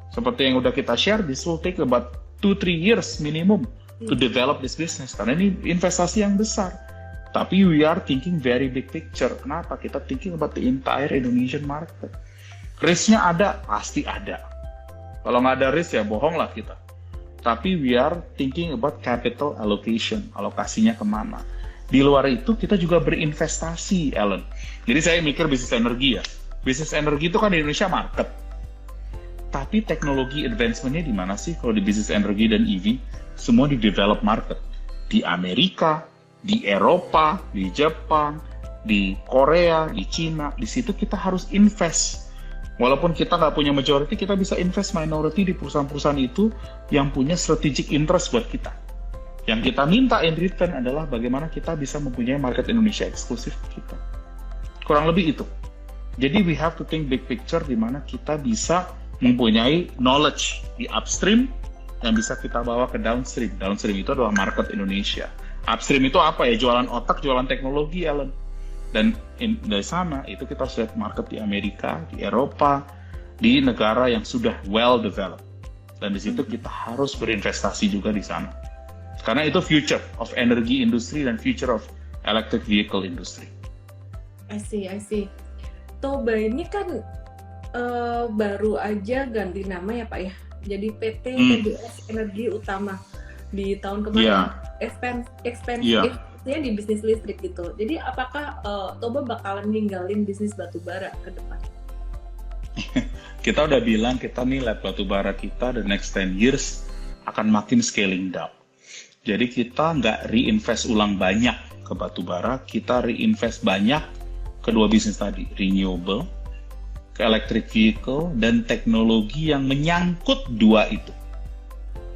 Seperti yang udah kita share, this will take about 2-3 years minimum to develop this business. Karena ini investasi yang besar. Tapi we are thinking very big picture. Kenapa? Kita thinking about the entire Indonesian market. Risk-nya ada? Pasti ada. Kalau nggak ada risk ya bohong lah kita. Tapi we are thinking about capital allocation. Alokasinya kemana? Di luar itu kita juga berinvestasi, Ellen. Jadi saya mikir bisnis energi ya. Bisnis energi itu kan di Indonesia market. Tapi teknologi advancement-nya di mana sih kalau di bisnis energi dan EV? Semua di develop market. Di Amerika, di Eropa, di Jepang, di Korea, di Cina, di situ kita harus invest. Walaupun kita nggak punya majority, kita bisa invest minority di perusahaan-perusahaan itu yang punya strategic interest buat kita. Yang kita minta in return adalah bagaimana kita bisa mempunyai market Indonesia eksklusif kita. Kurang lebih itu. Jadi we have to think big picture di mana kita bisa mempunyai knowledge di upstream yang bisa kita bawa ke downstream. Downstream itu adalah market Indonesia. Upstream itu apa ya? Jualan otak, jualan teknologi, Ellen. Dan dari sana itu kita harus lihat market di Amerika, di Eropa, di negara yang sudah well developed. Dan di situ kita harus berinvestasi juga di sana. Karena itu future of energy industry dan future of electric vehicle industry. I see. Toba ini kan baru aja ganti nama ya Pak ya. Jadi PT TBS Energi Utama di tahun kemarin. Yeah. Expansifnya di bisnis listrik gitu. Jadi apakah Toba bakalan ninggalin bisnis batubara ke depan? Kita udah bilang kita nih lab batubara kita the next 10 years akan makin scaling down. Jadi kita nggak reinvest ulang banyak ke batubara, kita reinvest banyak kedua bisnis tadi, renewable ke electric vehicle, dan teknologi yang menyangkut dua itu.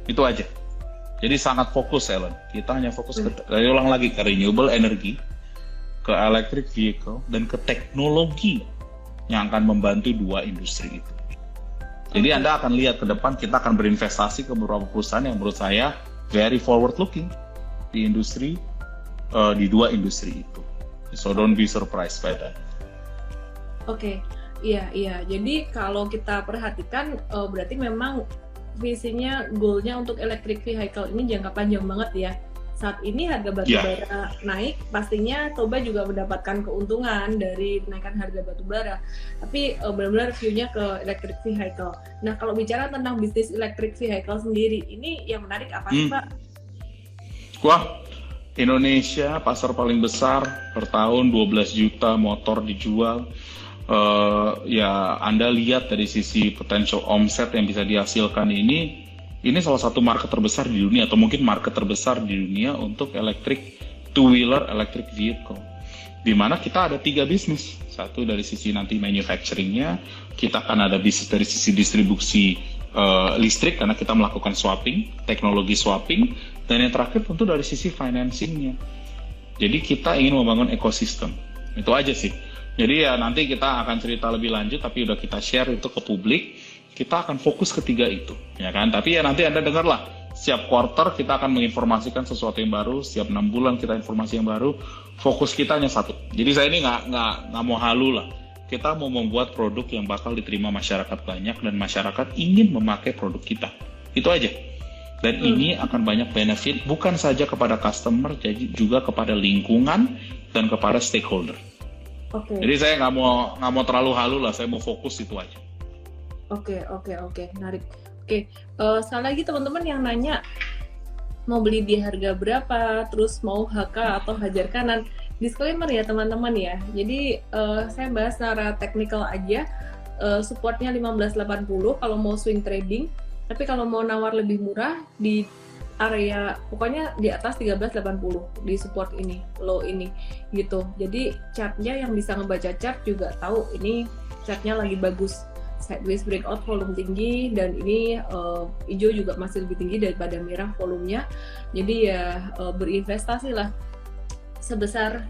Itu aja. Jadi sangat fokus, Ellen. Kita hanya fokus ke renewable energy, ke electric vehicle, dan ke teknologi yang akan membantu dua industri itu. Jadi Anda akan lihat ke depan kita akan berinvestasi ke beberapa perusahaan yang menurut saya very forward looking di industri, di dua industri itu. So don't be surprised by that. Oke, iya. Jadi kalau kita perhatikan, berarti memang visinya, goalnya untuk electric vehicle ini jangka panjang banget ya. Saat ini harga batubara naik, pastinya Toba juga mendapatkan keuntungan dari kenaikan harga batubara. Tapi benar-benar view-nya ke electric vehicle. Nah, kalau bicara tentang bisnis electric vehicle sendiri, ini yang menarik apa sih, Pak? Wah, Indonesia pasar paling besar, per tahun 12 juta motor dijual. Ya, Anda lihat dari sisi potential omset yang bisa dihasilkan ini salah satu market terbesar di dunia, atau mungkin market terbesar di dunia untuk electric two-wheeler electric vehicle. Di mana kita ada 3 bisnis. Satu dari sisi nanti manufacturing-nya, kita akan ada bisnis dari sisi distribusi listrik, karena kita melakukan swapping, teknologi swapping, dan yang terakhir tentu dari sisi financing-nya. Jadi kita ingin membangun ekosistem. Itu aja sih. Jadi ya nanti kita akan cerita lebih lanjut, tapi udah kita share itu ke publik. Kita akan fokus ketiga itu, ya kan? Tapi ya nanti Anda dengarlah, setiap quarter kita akan menginformasikan sesuatu yang baru, setiap 6 bulan kita informasi yang baru. Fokus kita hanya satu. Jadi saya ini nggak mau halu lah. Kita mau membuat produk yang bakal diterima masyarakat banyak dan masyarakat ingin memakai produk kita. Itu aja. Dan ini akan banyak benefit bukan saja kepada customer, jadi juga kepada lingkungan dan kepada stakeholder. Jadi saya nggak mau terlalu halu lah. Saya mau fokus itu aja. Oke, menarik. Sekali lagi teman-teman yang nanya mau beli di harga berapa, terus mau HK atau hajar kanan, disclaimer ya teman-teman ya. Jadi saya bahas secara teknikal aja. Supportnya 1580 kalau mau swing trading, tapi kalau mau nawar lebih murah di area pokoknya di atas 1380 di support ini, low ini gitu. Jadi chartnya yang bisa ngebaca chart juga tahu ini chartnya lagi bagus. Sideways breakout, volume tinggi, dan ini hijau juga masih lebih tinggi daripada merah volumenya. Jadi ya berinvestasi lah sebesar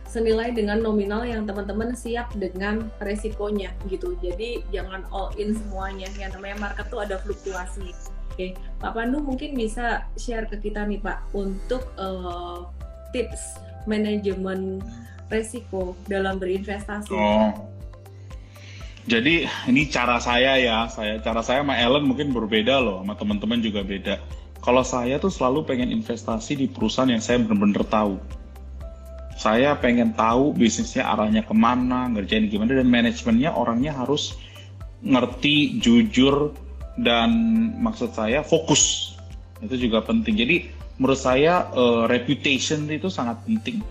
senilai dengan nominal yang teman-teman siap dengan resikonya gitu. Jadi jangan all in semuanya. Yang namanya market tuh ada fluktuasi. Oke, Pak Pandu mungkin bisa share ke kita nih Pak untuk tips manajemen resiko dalam berinvestasi. Jadi ini cara saya ya, cara saya sama Ellen mungkin berbeda loh, sama teman-teman juga beda. Kalau saya tuh selalu pengen investasi di perusahaan yang saya benar-benar tahu. Saya pengen tahu bisnisnya arahnya kemana, ngerjain gimana, dan manajemennya orangnya harus ngerti, jujur, dan maksud saya fokus. Itu juga penting. Jadi menurut saya reputation itu sangat penting.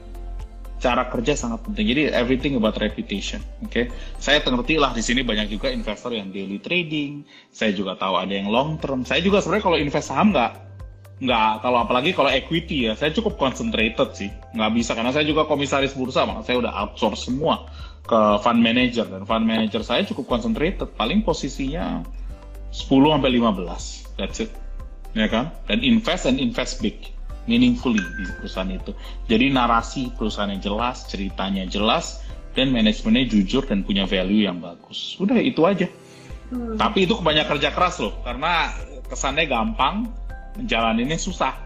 Cara kerja sangat penting. Jadi everything about reputation. Oke. Saya ngerti lah di sini banyak juga investor yang daily trading. Saya juga tahu ada yang long term. Saya juga sebenarnya kalau invest saham nggak kalau apalagi kalau equity ya, saya cukup concentrated sih. Nggak bisa karena saya juga komisaris bursa, maka saya udah outsource semua ke fund manager, dan fund manager saya cukup concentrated. Paling posisinya 10-15. That's it. Ya kan? Dan invest big. Meaningfully di perusahaan itu. Jadi narasi perusahaannya jelas, ceritanya jelas, dan manajemennya jujur dan punya value yang bagus. Udah itu aja. Tapi itu banyak kerja keras loh, karena kesannya gampang, jalaninnya susah,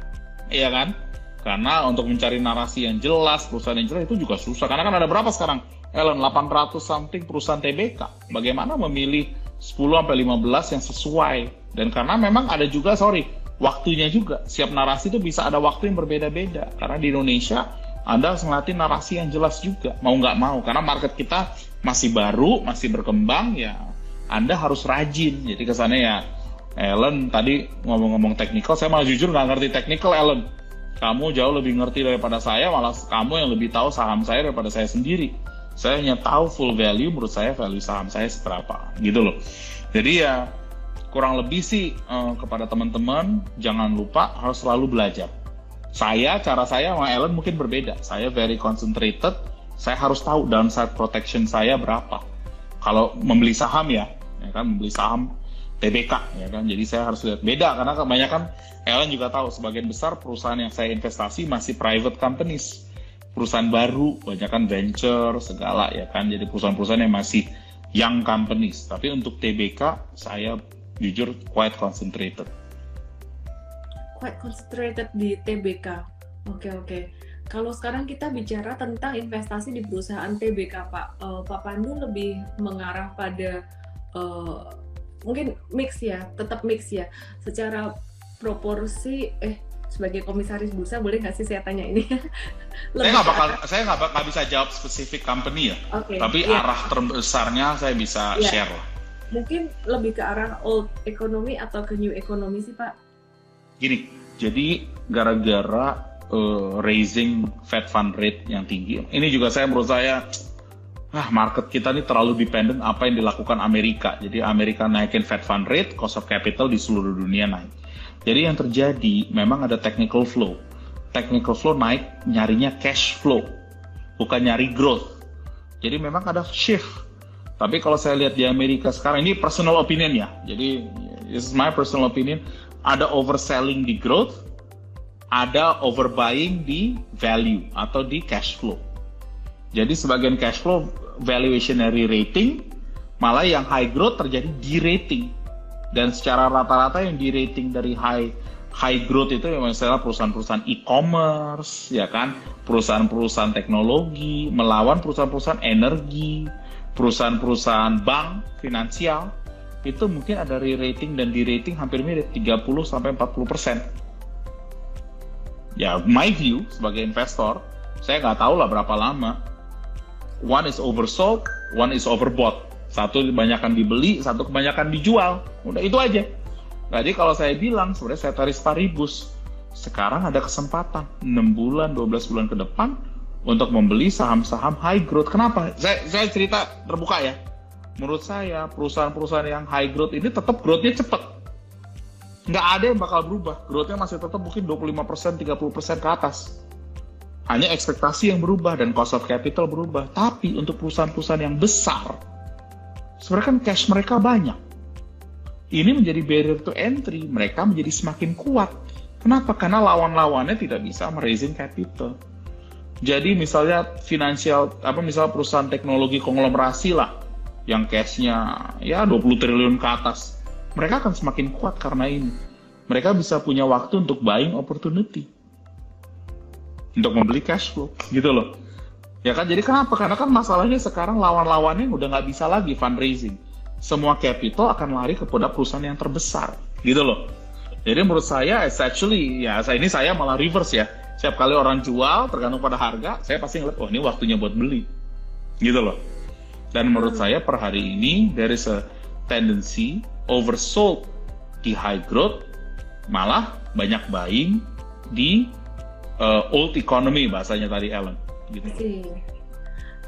iya kan? Karena untuk mencari narasi yang jelas, perusahaan yang jelas itu juga susah. Karena kan ada berapa sekarang? Ellen, 800 something perusahaan TBK. Bagaimana memilih 10-15 yang sesuai? Dan karena memang ada juga, waktunya juga. Setiap narasi itu bisa ada waktu yang berbeda-beda. Karena di Indonesia, Anda harus ngeliatin narasi yang jelas juga. Mau nggak mau. Karena market kita masih baru, masih berkembang, ya Anda harus rajin. Jadi kesannya ya, Ellen tadi ngomong-ngomong teknikal, saya malah jujur nggak ngerti teknikal, Ellen. Kamu jauh lebih ngerti daripada saya, malah kamu yang lebih tahu saham saya daripada saya sendiri. Saya hanya tahu full value, menurut saya value saham saya seberapa. Gitu loh. Jadi ya, kurang lebih sih kepada teman-teman, jangan lupa harus selalu belajar. Cara saya sama Ellen mungkin berbeda. Saya very concentrated, saya harus tahu downside protection saya berapa. kalau membeli saham ya kan, membeli saham TBK ya kan. Jadi saya harus lihat beda, karena kebanyakan Ellen juga tahu sebagian besar perusahaan yang saya investasi masih private companies, perusahaan baru, banyak kan venture segala ya kan. Jadi perusahaan-perusahaan yang masih young companies. Tapi untuk TBK saya jujur quite concentrated di TBK. Oke. Kalau sekarang kita bicara tentang investasi di perusahaan TBK, Pak Pandu lebih mengarah pada mungkin tetap mix ya. Secara proporsi, sebagai komisaris bursa boleh nggak sih saya tanya ini? Saya nggak bakal bisa jawab spesifik company ya. Tapi yeah. Arah terbesarnya saya bisa share lah. Mungkin lebih ke arah old economy atau ke new economy sih Pak? Gini, jadi gara-gara raising Fed fund rate yang tinggi, ini juga menurut saya market kita ini terlalu dependent apa yang dilakukan Amerika. Jadi Amerika naikin Fed fund rate, cost of capital di seluruh dunia naik. Jadi yang terjadi memang ada technical flow. Technical flow naik, nyarinya cash flow, bukan nyari growth. Jadi memang ada shift. Tapi kalau saya lihat di Amerika sekarang, ini personal opinion ya. Jadi this is my personal opinion. Ada overselling di growth, ada overbuying di value atau di cash flow. Jadi sebagian cash flow valuationary rating, malah yang high growth terjadi de-rating. Dan secara rata-rata yang de-rating dari high growth itu misalnya perusahaan-perusahaan e-commerce, ya kan, perusahaan-perusahaan teknologi melawan perusahaan-perusahaan energi, perusahaan-perusahaan bank, finansial, itu mungkin ada re-rating dan de-rating hampir mirip 30-40%. Ya, my view sebagai investor, saya nggak tahu lah berapa lama. One is oversold, one is overbought. Satu kebanyakan dibeli, satu kebanyakan dijual. Udah itu aja. Jadi kalau saya bilang, sebenarnya saya tarik paribus. Sekarang ada kesempatan 6 bulan, 12 bulan ke depan untuk membeli saham-saham high growth. Kenapa? Saya cerita terbuka ya. Menurut saya, perusahaan-perusahaan yang high growth ini tetap growth-nya cepat. Nggak ada yang bakal berubah. Growth-nya masih tetap mungkin 25%, 30% ke atas. Hanya ekspektasi yang berubah dan cost of capital berubah. Tapi untuk perusahaan-perusahaan yang besar, sebenarnya kan cash mereka banyak. Ini menjadi barrier to entry. Mereka menjadi semakin kuat. Kenapa? Karena lawan-lawannya tidak bisa meraising capital. Jadi misalnya misalnya perusahaan teknologi konglomerasi lah, yang cashnya ya 20 triliun ke atas. Mereka akan semakin kuat karena ini. Mereka bisa punya waktu untuk buying opportunity. Untuk membeli cash flow, gitu loh. Ya kan, jadi kenapa? Karena kan masalahnya sekarang lawan-lawannya udah nggak bisa lagi fundraising. Semua capital akan lari kepada perusahaan yang terbesar, gitu loh. Jadi menurut saya, actually, ya ini saya malah reverse ya. Setiap kali orang jual, tergantung pada harga, saya pasti ngeliat, ini waktunya buat beli. Gitu loh. Dan menurut saya per hari ini, there is a tendency oversold di high growth, malah banyak buying di old economy, bahasanya tadi Ellen. Gitu.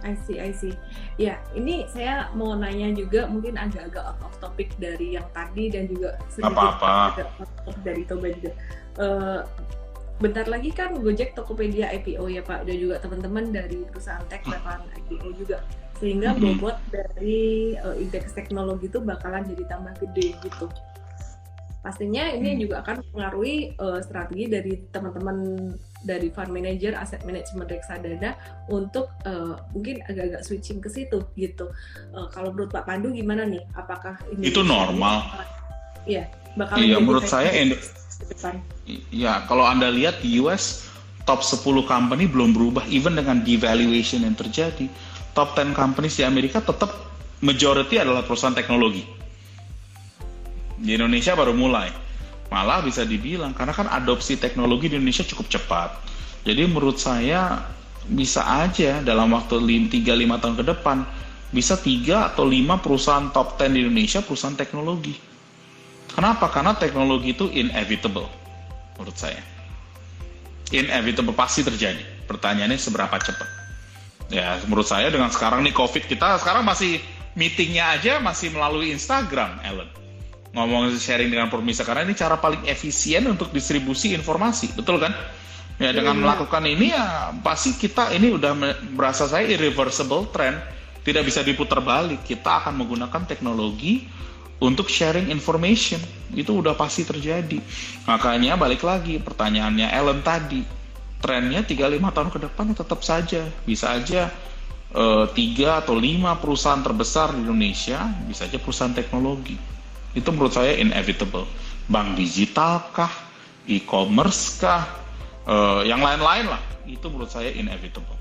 I see. Ya, ini saya mau nanya juga, mungkin agak-agak out of topic dari yang tadi dan juga sedikit agak out of dari Toba juga. Bentar lagi kan Gojek Tokopedia IPO ya Pak, dan juga teman-teman dari perusahaan tech bakalan IPO juga, sehingga bobot dari indeks teknologi itu bakalan jadi tambah gede gitu. Pastinya ini juga akan mempengaruhi strategi dari teman-teman dari fund manager, asset management reksadana untuk mungkin agak-agak switching ke situ gitu. Kalau menurut Pak Pandu gimana nih? Apakah ini itu normal? Iya, bakal menurut saya depan. Ya, kalau Anda lihat di US top 10 company belum berubah even dengan devaluation yang terjadi. Top 10 companies di Amerika tetap majority adalah perusahaan teknologi. Di Indonesia baru mulai. Malah bisa dibilang, karena kan adopsi teknologi di Indonesia cukup cepat. Jadi menurut saya, bisa aja dalam waktu 3-5 tahun ke depan, bisa 3 atau 5 perusahaan top 10 di Indonesia, perusahaan teknologi. Kenapa? Karena teknologi itu inevitable, menurut saya. Inevitable, pasti terjadi. Pertanyaannya seberapa cepat. Ya, menurut saya dengan sekarang nih COVID, kita sekarang masih meetingnya aja masih melalui Instagram, Ellen. Ngomong sharing dengan pemirsa, karena ini cara paling efisien untuk distribusi informasi, betul kan? Ya, dengan melakukan ini ya pasti kita ini udah berasa saya irreversible trend. tidak bisa diputar balik. Kita akan menggunakan teknologi untuk sharing information. Itu udah pasti terjadi. Makanya balik lagi pertanyaannya Ellen tadi, trennya 3-5 tahun ke depan tetap saja bisa aja 3 atau 5 perusahaan terbesar di Indonesia bisa aja perusahaan teknologi. Itu menurut saya inevitable. Bank digital kah, e-commerce kah, yang lain-lain lah, itu menurut saya inevitable.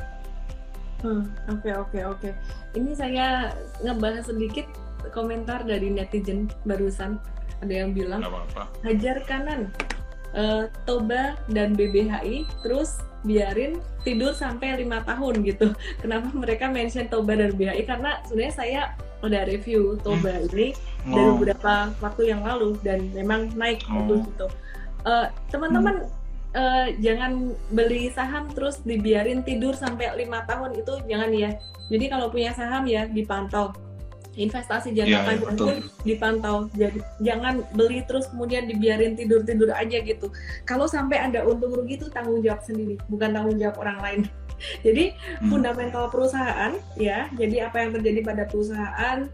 Oke. Ini saya ngebahas sedikit komentar dari netizen barusan. Ada yang bilang, Nggak apa-apa. hajar kanan Toba dan BBHI, terus biarin tidur sampai 5 tahun gitu. Kenapa mereka mention Toba dan BBHI? Karena sebenarnya saya udah review Toba ini dari beberapa waktu yang lalu dan memang naik gitu. Teman-teman jangan beli saham terus dibiarin tidur sampai 5 tahun, itu jangan ya. Jadi kalau punya saham ya dipantau. Investasi jangka panjang pun dipantau. Jadi jangan beli terus kemudian dibiarin tidur-tidur aja gitu. Kalau sampai Anda untung rugi itu tanggung jawab sendiri, bukan tanggung jawab orang lain. Jadi fundamental perusahaan ya, jadi apa yang terjadi pada perusahaan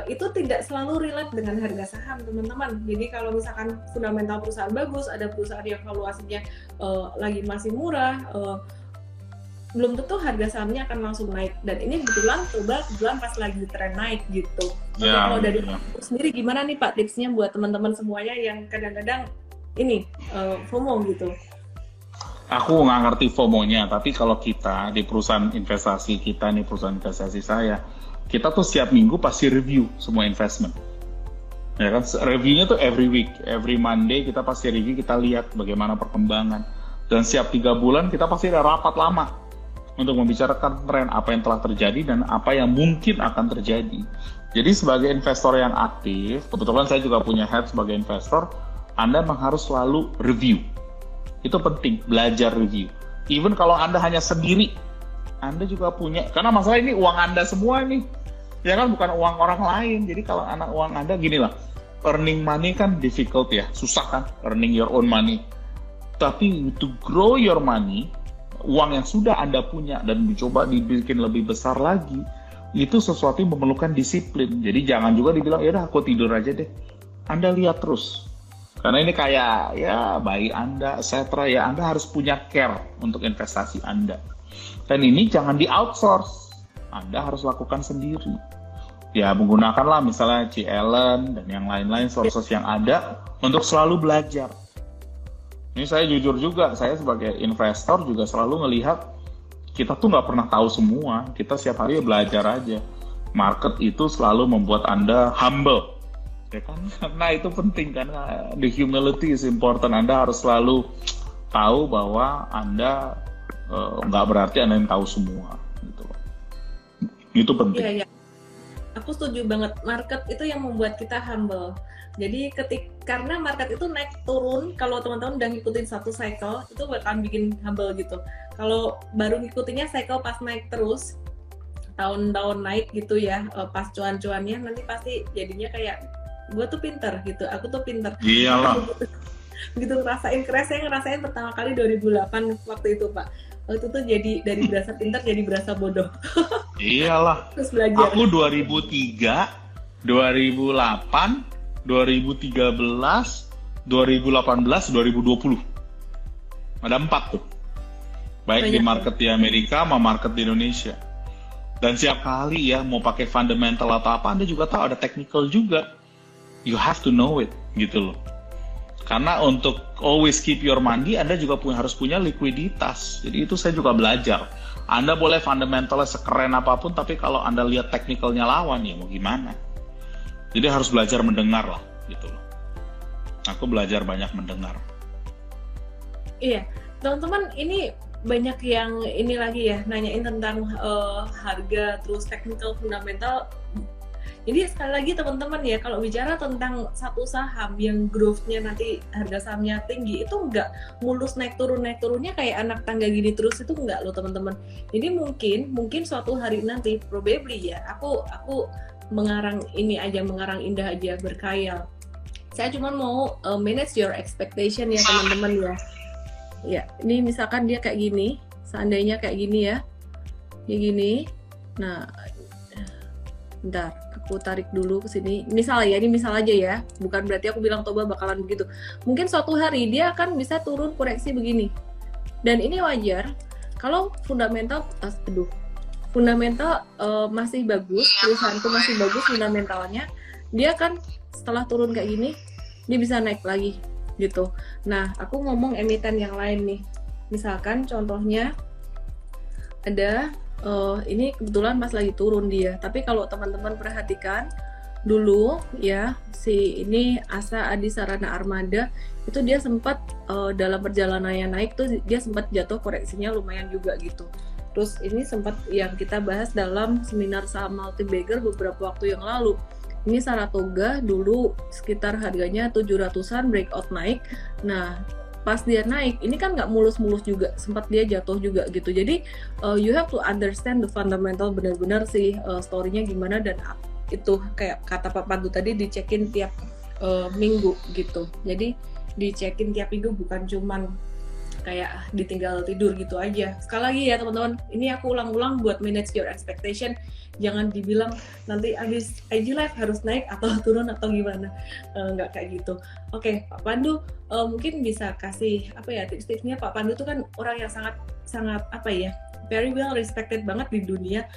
itu tidak selalu relate dengan harga saham, teman-teman. Jadi kalau misalkan fundamental perusahaan bagus, ada perusahaan yang valuasinya lagi masih murah, belum tentu harga sahamnya akan langsung naik. Dan ini kebetulan pas lagi tren naik gitu. Kalau dari aku sendiri gimana nih Pak tipsnya buat teman-teman semuanya yang kadang-kadang ini FOMO gitu? Aku nggak ngerti FOMO-nya, tapi kalau kita di perusahaan investasi kita nih, perusahaan investasi saya, kita tuh setiap minggu pasti review semua investment. Ya kan, reviewnya tuh every week, every Monday kita pasti review, kita lihat bagaimana perkembangan. Dan setiap 3 bulan kita pasti ada rapat lama untuk membicarakan tren apa yang telah terjadi dan apa yang mungkin akan terjadi. Jadi sebagai investor yang aktif, kebetulan saya juga punya head sebagai investor, Anda memang harus selalu review. Itu penting, belajar review. Even kalau Anda hanya sendiri, Anda juga punya, karena masalah ini uang Anda semua nih, ya kan, bukan uang orang lain. Jadi kalau uang Anda, gini lah, earning money kan difficult ya, susah kan, earning your own money. Tapi to grow your money, uang yang sudah Anda punya dan dicoba dibikin lebih besar lagi, itu sesuatu yang memerlukan disiplin. Jadi jangan juga dibilang, ya udah aku tidur aja deh. Anda lihat terus. Karena ini kayak ya bayi Anda, etc. Ya Anda harus punya care untuk investasi Anda. Dan ini jangan di-outsource. Anda harus lakukan sendiri. Ya menggunakanlah misalnya C. Ellen dan yang lain-lain sources yang ada untuk selalu belajar. Ini saya jujur juga, saya sebagai investor juga selalu ngelihat kita tuh nggak pernah tahu semua. Kita setiap hari belajar aja. Market itu selalu membuat Anda humble. Ya kan? Karena itu penting, karena the humility is important. Anda harus selalu tahu bahwa Anda nggak berarti Anda yang tahu semua. Gitu. Itu penting. Iya. Aku setuju banget. Market itu yang membuat kita humble. Jadi karena market itu naik turun, kalau teman-teman udah ngikutin satu cycle, itu bakalan bikin humble gitu. Kalau baru ngikutinnya cycle pas naik terus, tahun-tahun naik gitu ya, pas cuan-cuannya, nanti pasti jadinya kayak gue tuh pinter gitu, aku tuh pinter. Iyalah. Begitu ngerasain crash, saya ngerasain pertama kali 2008 waktu itu Pak. Waktu itu jadi dari berasa pinter jadi berasa bodoh. Iyalah. Terus belajar. Aku 2003, 2008, 2013, 2018, 2020. Ada 4 tuh. Baik di market di Amerika sama market di Indonesia. Dan setiap kali ya mau pakai fundamental atau apa, Anda juga tahu ada technical juga. You have to know it, gitu loh. Karena untuk always keep your money, Anda juga harus punya likuiditas. Jadi itu saya juga belajar. Anda boleh fundamentalnya sekeren apapun, tapi kalau Anda lihat technicalnya lawan, ya mau gimana? Jadi harus belajar mendengar lah, gitu loh. Aku belajar banyak mendengar. Iya, teman-teman ini banyak yang ini lagi ya, nanyain tentang harga, terus technical, fundamental. Jadi sekali lagi teman-teman ya, kalau bicara tentang satu saham yang growth-nya nanti harga sahamnya tinggi, itu nggak mulus naik turunnya kayak anak tangga gini terus, itu nggak loh teman-teman. Jadi mungkin suatu hari nanti, probably ya, aku mengarang indah aja, berkhayal. Saya cuma mau manage your expectation ya teman-teman ya. Ya, ini misalkan dia kayak gini, seandainya kayak gini ya, kayak gini. Nah, Bentar, aku tarik dulu ke sini. Misal ya, ini misal aja ya. Bukan berarti aku bilang Toba bakalan begitu. Mungkin suatu hari dia akan bisa turun koreksi begini. Dan ini wajar kalau fundamental masih bagus, perusahaanku masih bagus fundamentalnya, dia kan setelah turun kayak gini, dia bisa naik lagi gitu. Nah, aku ngomong emiten yang lain nih. Misalkan contohnya ada ini kebetulan pas lagi turun dia. Tapi kalau teman-teman perhatikan dulu ya, si ini Asa Adi Sarana Armada itu dia sempat dalam perjalanannya naik tuh dia sempat jatuh koreksinya lumayan juga gitu. Terus ini sempat yang kita bahas dalam seminar saham multi bagger beberapa waktu yang lalu. Ini Saratoga dulu sekitar harganya 700-an breakout naik. Nah, pas dia naik, ini kan nggak mulus-mulus juga, sempat dia jatuh juga gitu. Jadi you have to understand the fundamental benar-benar sih story-nya gimana, dan itu kayak kata Pak Pandu tadi dicekin tiap minggu gitu. Jadi dicekin tiap minggu, bukan cuman kayak ditinggal tidur gitu aja. Sekali lagi ya teman-teman, ini aku ulang-ulang buat manage your expectation. Jangan dibilang nanti abis IG Live harus naik atau turun atau gimana, nggak kayak gitu. Oke, Pak Pandu mungkin bisa kasih apa ya tips-tipsnya. Pak Pandu tuh kan orang yang sangat apa ya, very well respected banget di dunia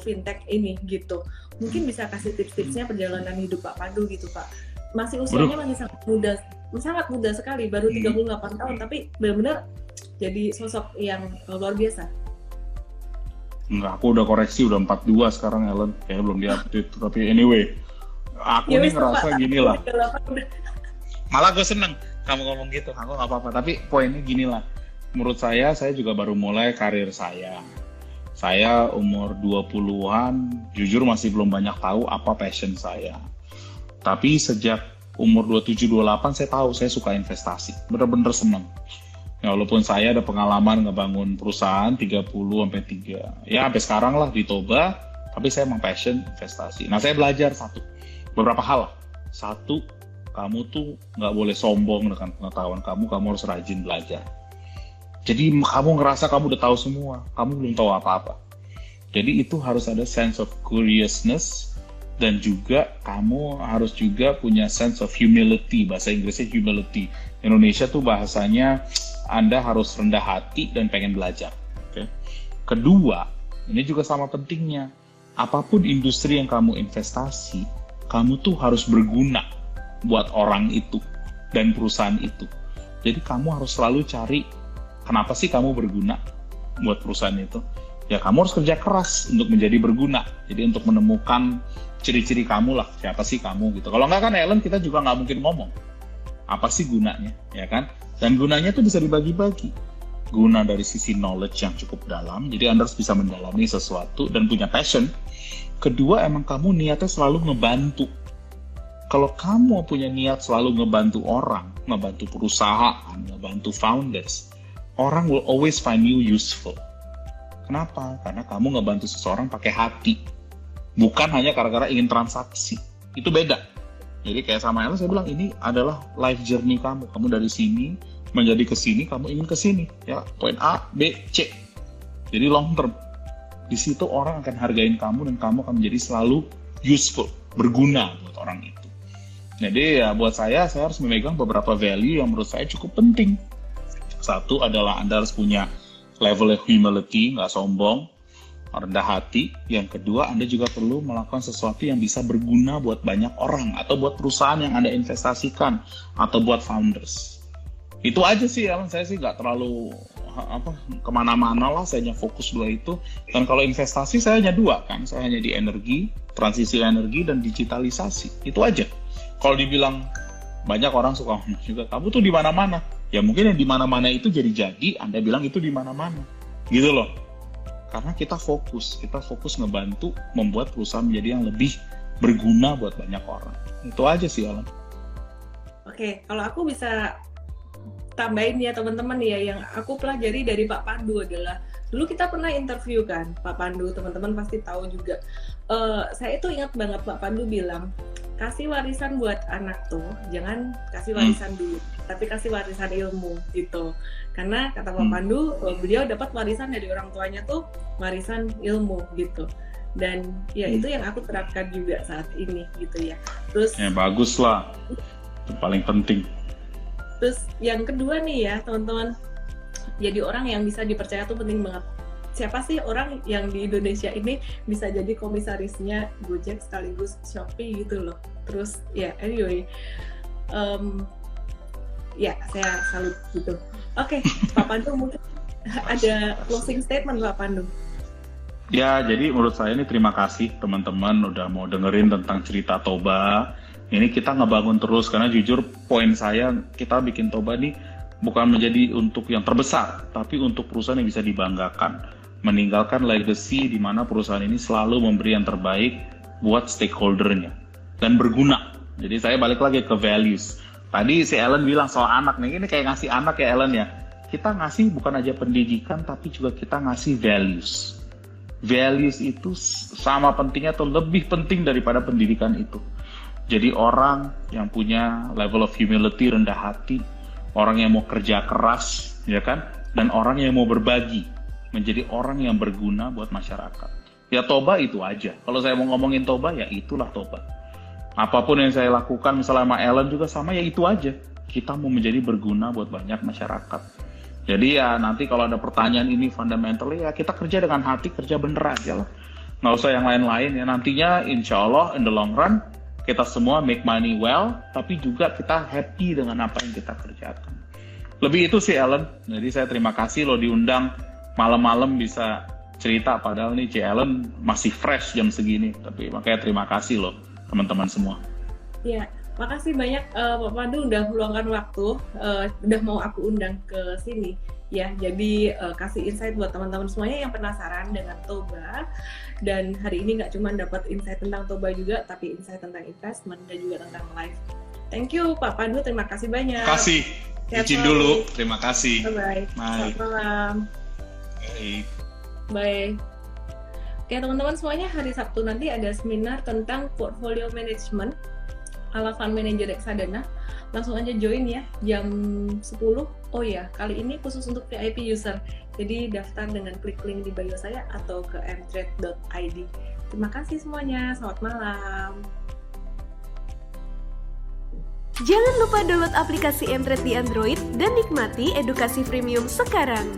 fintech ini gitu. Mungkin bisa kasih tips-tipsnya perjalanan hidup Pak Pandu gitu Pak. Masih usianya masih sangat muda sekali, baru 38 tahun, tapi benar-benar jadi sosok yang luar biasa. Enggak, aku udah koreksi, udah 42 sekarang Ellen. Kayaknya belum di-update. Tapi anyway, aku nih ngerasa gini lah. Malah gue seneng kamu ngomong gitu, aku gak apa-apa. Tapi poinnya gini lah. Menurut saya juga baru mulai karir saya. Saya umur 20-an, jujur masih belum banyak tahu apa passion saya. Tapi sejak umur 27-28 saya tahu saya suka investasi. Bener-bener seneng. Ya, walaupun saya ada pengalaman ngebangun perusahaan 30 sampai 3. Ya sampai sekarang lah di Toba, tapi saya emang passion investasi. Nah, saya belajar beberapa hal. Satu, kamu tuh nggak boleh sombong dengan pengetahuan kamu harus rajin belajar. Jadi kamu ngerasa kamu udah tahu semua, kamu belum tahu apa-apa. Jadi itu harus ada sense of curiousness, dan juga kamu harus juga punya sense of humility. Bahasa Inggrisnya humility. Indonesia tuh bahasanya Anda harus rendah hati dan pengen belajar. Okay? Kedua, ini juga sama pentingnya. Apapun industri yang kamu investasi, kamu tuh harus berguna buat orang itu dan perusahaan itu. Jadi kamu harus selalu cari kenapa sih kamu berguna buat perusahaan itu. Ya kamu harus kerja keras untuk menjadi berguna. Jadi untuk menemukan ciri-ciri kamu lah, siapa sih kamu gitu. Kalau nggak kan Ellen, kita juga nggak mungkin ngomong apa sih gunanya, ya kan? Dan gunanya tuh bisa dibagi-bagi. Guna dari sisi knowledge yang cukup dalam, jadi Anda harus bisa mendalami sesuatu dan punya passion. Kedua, emang kamu niatnya selalu ngebantu. Kalau kamu punya niat selalu ngebantu orang, ngebantu perusahaan, ngebantu founders, orang will always find you useful. Kenapa? Karena kamu ngebantu seseorang pakai hati. Bukan hanya gara-gara ingin transaksi. Itu beda. Jadi kayak sama Ella, saya bilang ini adalah life journey kamu. Kamu dari sini menjadi ke sini, kamu ingin ke sini, ya. Poin A, B, C. Jadi long term. Di situ orang akan hargain kamu dan kamu akan menjadi selalu useful, berguna buat orang itu. Jadi ya buat saya harus memegang beberapa value yang menurut saya cukup penting. Satu adalah Anda harus punya level of humility, nggak sombong, rendah hati. Yang kedua, Anda juga perlu melakukan sesuatu yang bisa berguna buat banyak orang atau buat perusahaan yang Anda investasikan atau buat founders. Itu aja sih, Alan. Saya sih nggak terlalu kemana-mana lah. Saya hanya fokus dua itu. Dan kalau investasi saya hanya dua kan. Saya hanya di energi, transisi energi dan digitalisasi. Itu aja. Kalau dibilang banyak orang suka juga, kamu tuh di mana-mana. Ya mungkin yang di mana-mana itu jadi Anda bilang itu di mana-mana. Gitu loh. Karena kita fokus ngebantu membuat perusahaan menjadi yang lebih berguna buat banyak orang. Itu aja sih, Alan. Oke, kalau aku bisa tambahin ya teman-teman ya, yang aku pelajari dari Pak Pandu adalah, dulu kita pernah interview kan, Pak Pandu, teman-teman pasti tahu juga. Saya itu ingat banget Pak Pandu bilang, kasih warisan buat anak tuh, jangan kasih warisan duit, tapi kasih warisan ilmu gitu. Karena kata Pak Pandu, beliau dapat warisan dari orang tuanya tuh warisan ilmu gitu. Dan ya itu yang aku terapkan juga saat ini gitu ya. Terus Ya bagus lah, itu paling penting. Terus yang kedua nih ya teman-teman, jadi orang yang bisa dipercaya tuh penting banget. Siapa sih orang yang di Indonesia ini bisa jadi komisarisnya Gojek sekaligus Shopee gitu loh. Terus ya anyway, ya saya salut gitu. Oke, Pak Pandu mungkin ada closing statement Pak Pandu. Ya, jadi menurut saya ini terima kasih teman-teman udah mau dengerin tentang cerita Toba. Ini kita ngebangun terus, karena jujur poin saya, kita bikin Toba nih bukan menjadi untuk yang terbesar, tapi untuk perusahaan yang bisa dibanggakan. Meninggalkan legacy di mana perusahaan ini selalu memberi yang terbaik buat stakeholder-nya. Dan berguna. Jadi saya balik lagi ke values. Tadi si Ellen bilang soal anak nih, ini kayak ngasih anak ya Ellen ya. Kita ngasih bukan aja pendidikan, tapi juga kita ngasih values. Values itu sama pentingnya atau lebih penting daripada pendidikan itu. Jadi orang yang punya level of humility, rendah hati, orang yang mau kerja keras, ya kan, dan orang yang mau berbagi, menjadi orang yang berguna buat masyarakat. Ya Toba itu aja. Kalau saya mau ngomongin Toba, ya itulah Toba. Apapun yang saya lakukan, misalnya sama Ellen juga sama, ya itu aja. Kita mau menjadi berguna buat banyak masyarakat. Jadi ya nanti kalau ada pertanyaan ini fundamental, ya kita kerja dengan hati, kerja bener aja lah. Nggak usah yang lain-lain ya. Nantinya insya Allah in the long run, kita semua make money well, tapi juga kita happy dengan apa yang kita kerjakan. Lebih itu sih Ellen. Jadi saya terima kasih lo diundang malam-malam bisa cerita, padahal nih C. Ellen masih fresh jam segini. Tapi makanya terima kasih lo teman-teman semua. Ya, makasih banyak Pak Pandu udah meluangkan waktu, udah mau aku undang ke sini. Ya, jadi kasih insight buat teman-teman semuanya yang penasaran dengan Toba. Dan hari ini nggak cuma dapat insight tentang Toba juga, tapi insight tentang investment dan juga tentang life. Thank you Pak Pandu, terima kasih banyak. Terima kasih. Izin dulu. Terima kasih. Bye-bye. Bye. Selamat malam. Baik. Bye. Oke teman-teman semuanya, hari Sabtu nanti ada seminar tentang portfolio management ala fund manager reksadana. Langsung aja join ya, jam 10. Oh ya, kali ini khusus untuk VIP user. Jadi daftar dengan klik link di bio saya atau ke mtrade.id. Terima kasih semuanya, selamat malam. Jangan lupa download aplikasi Mtrade di Android dan nikmati edukasi premium sekarang.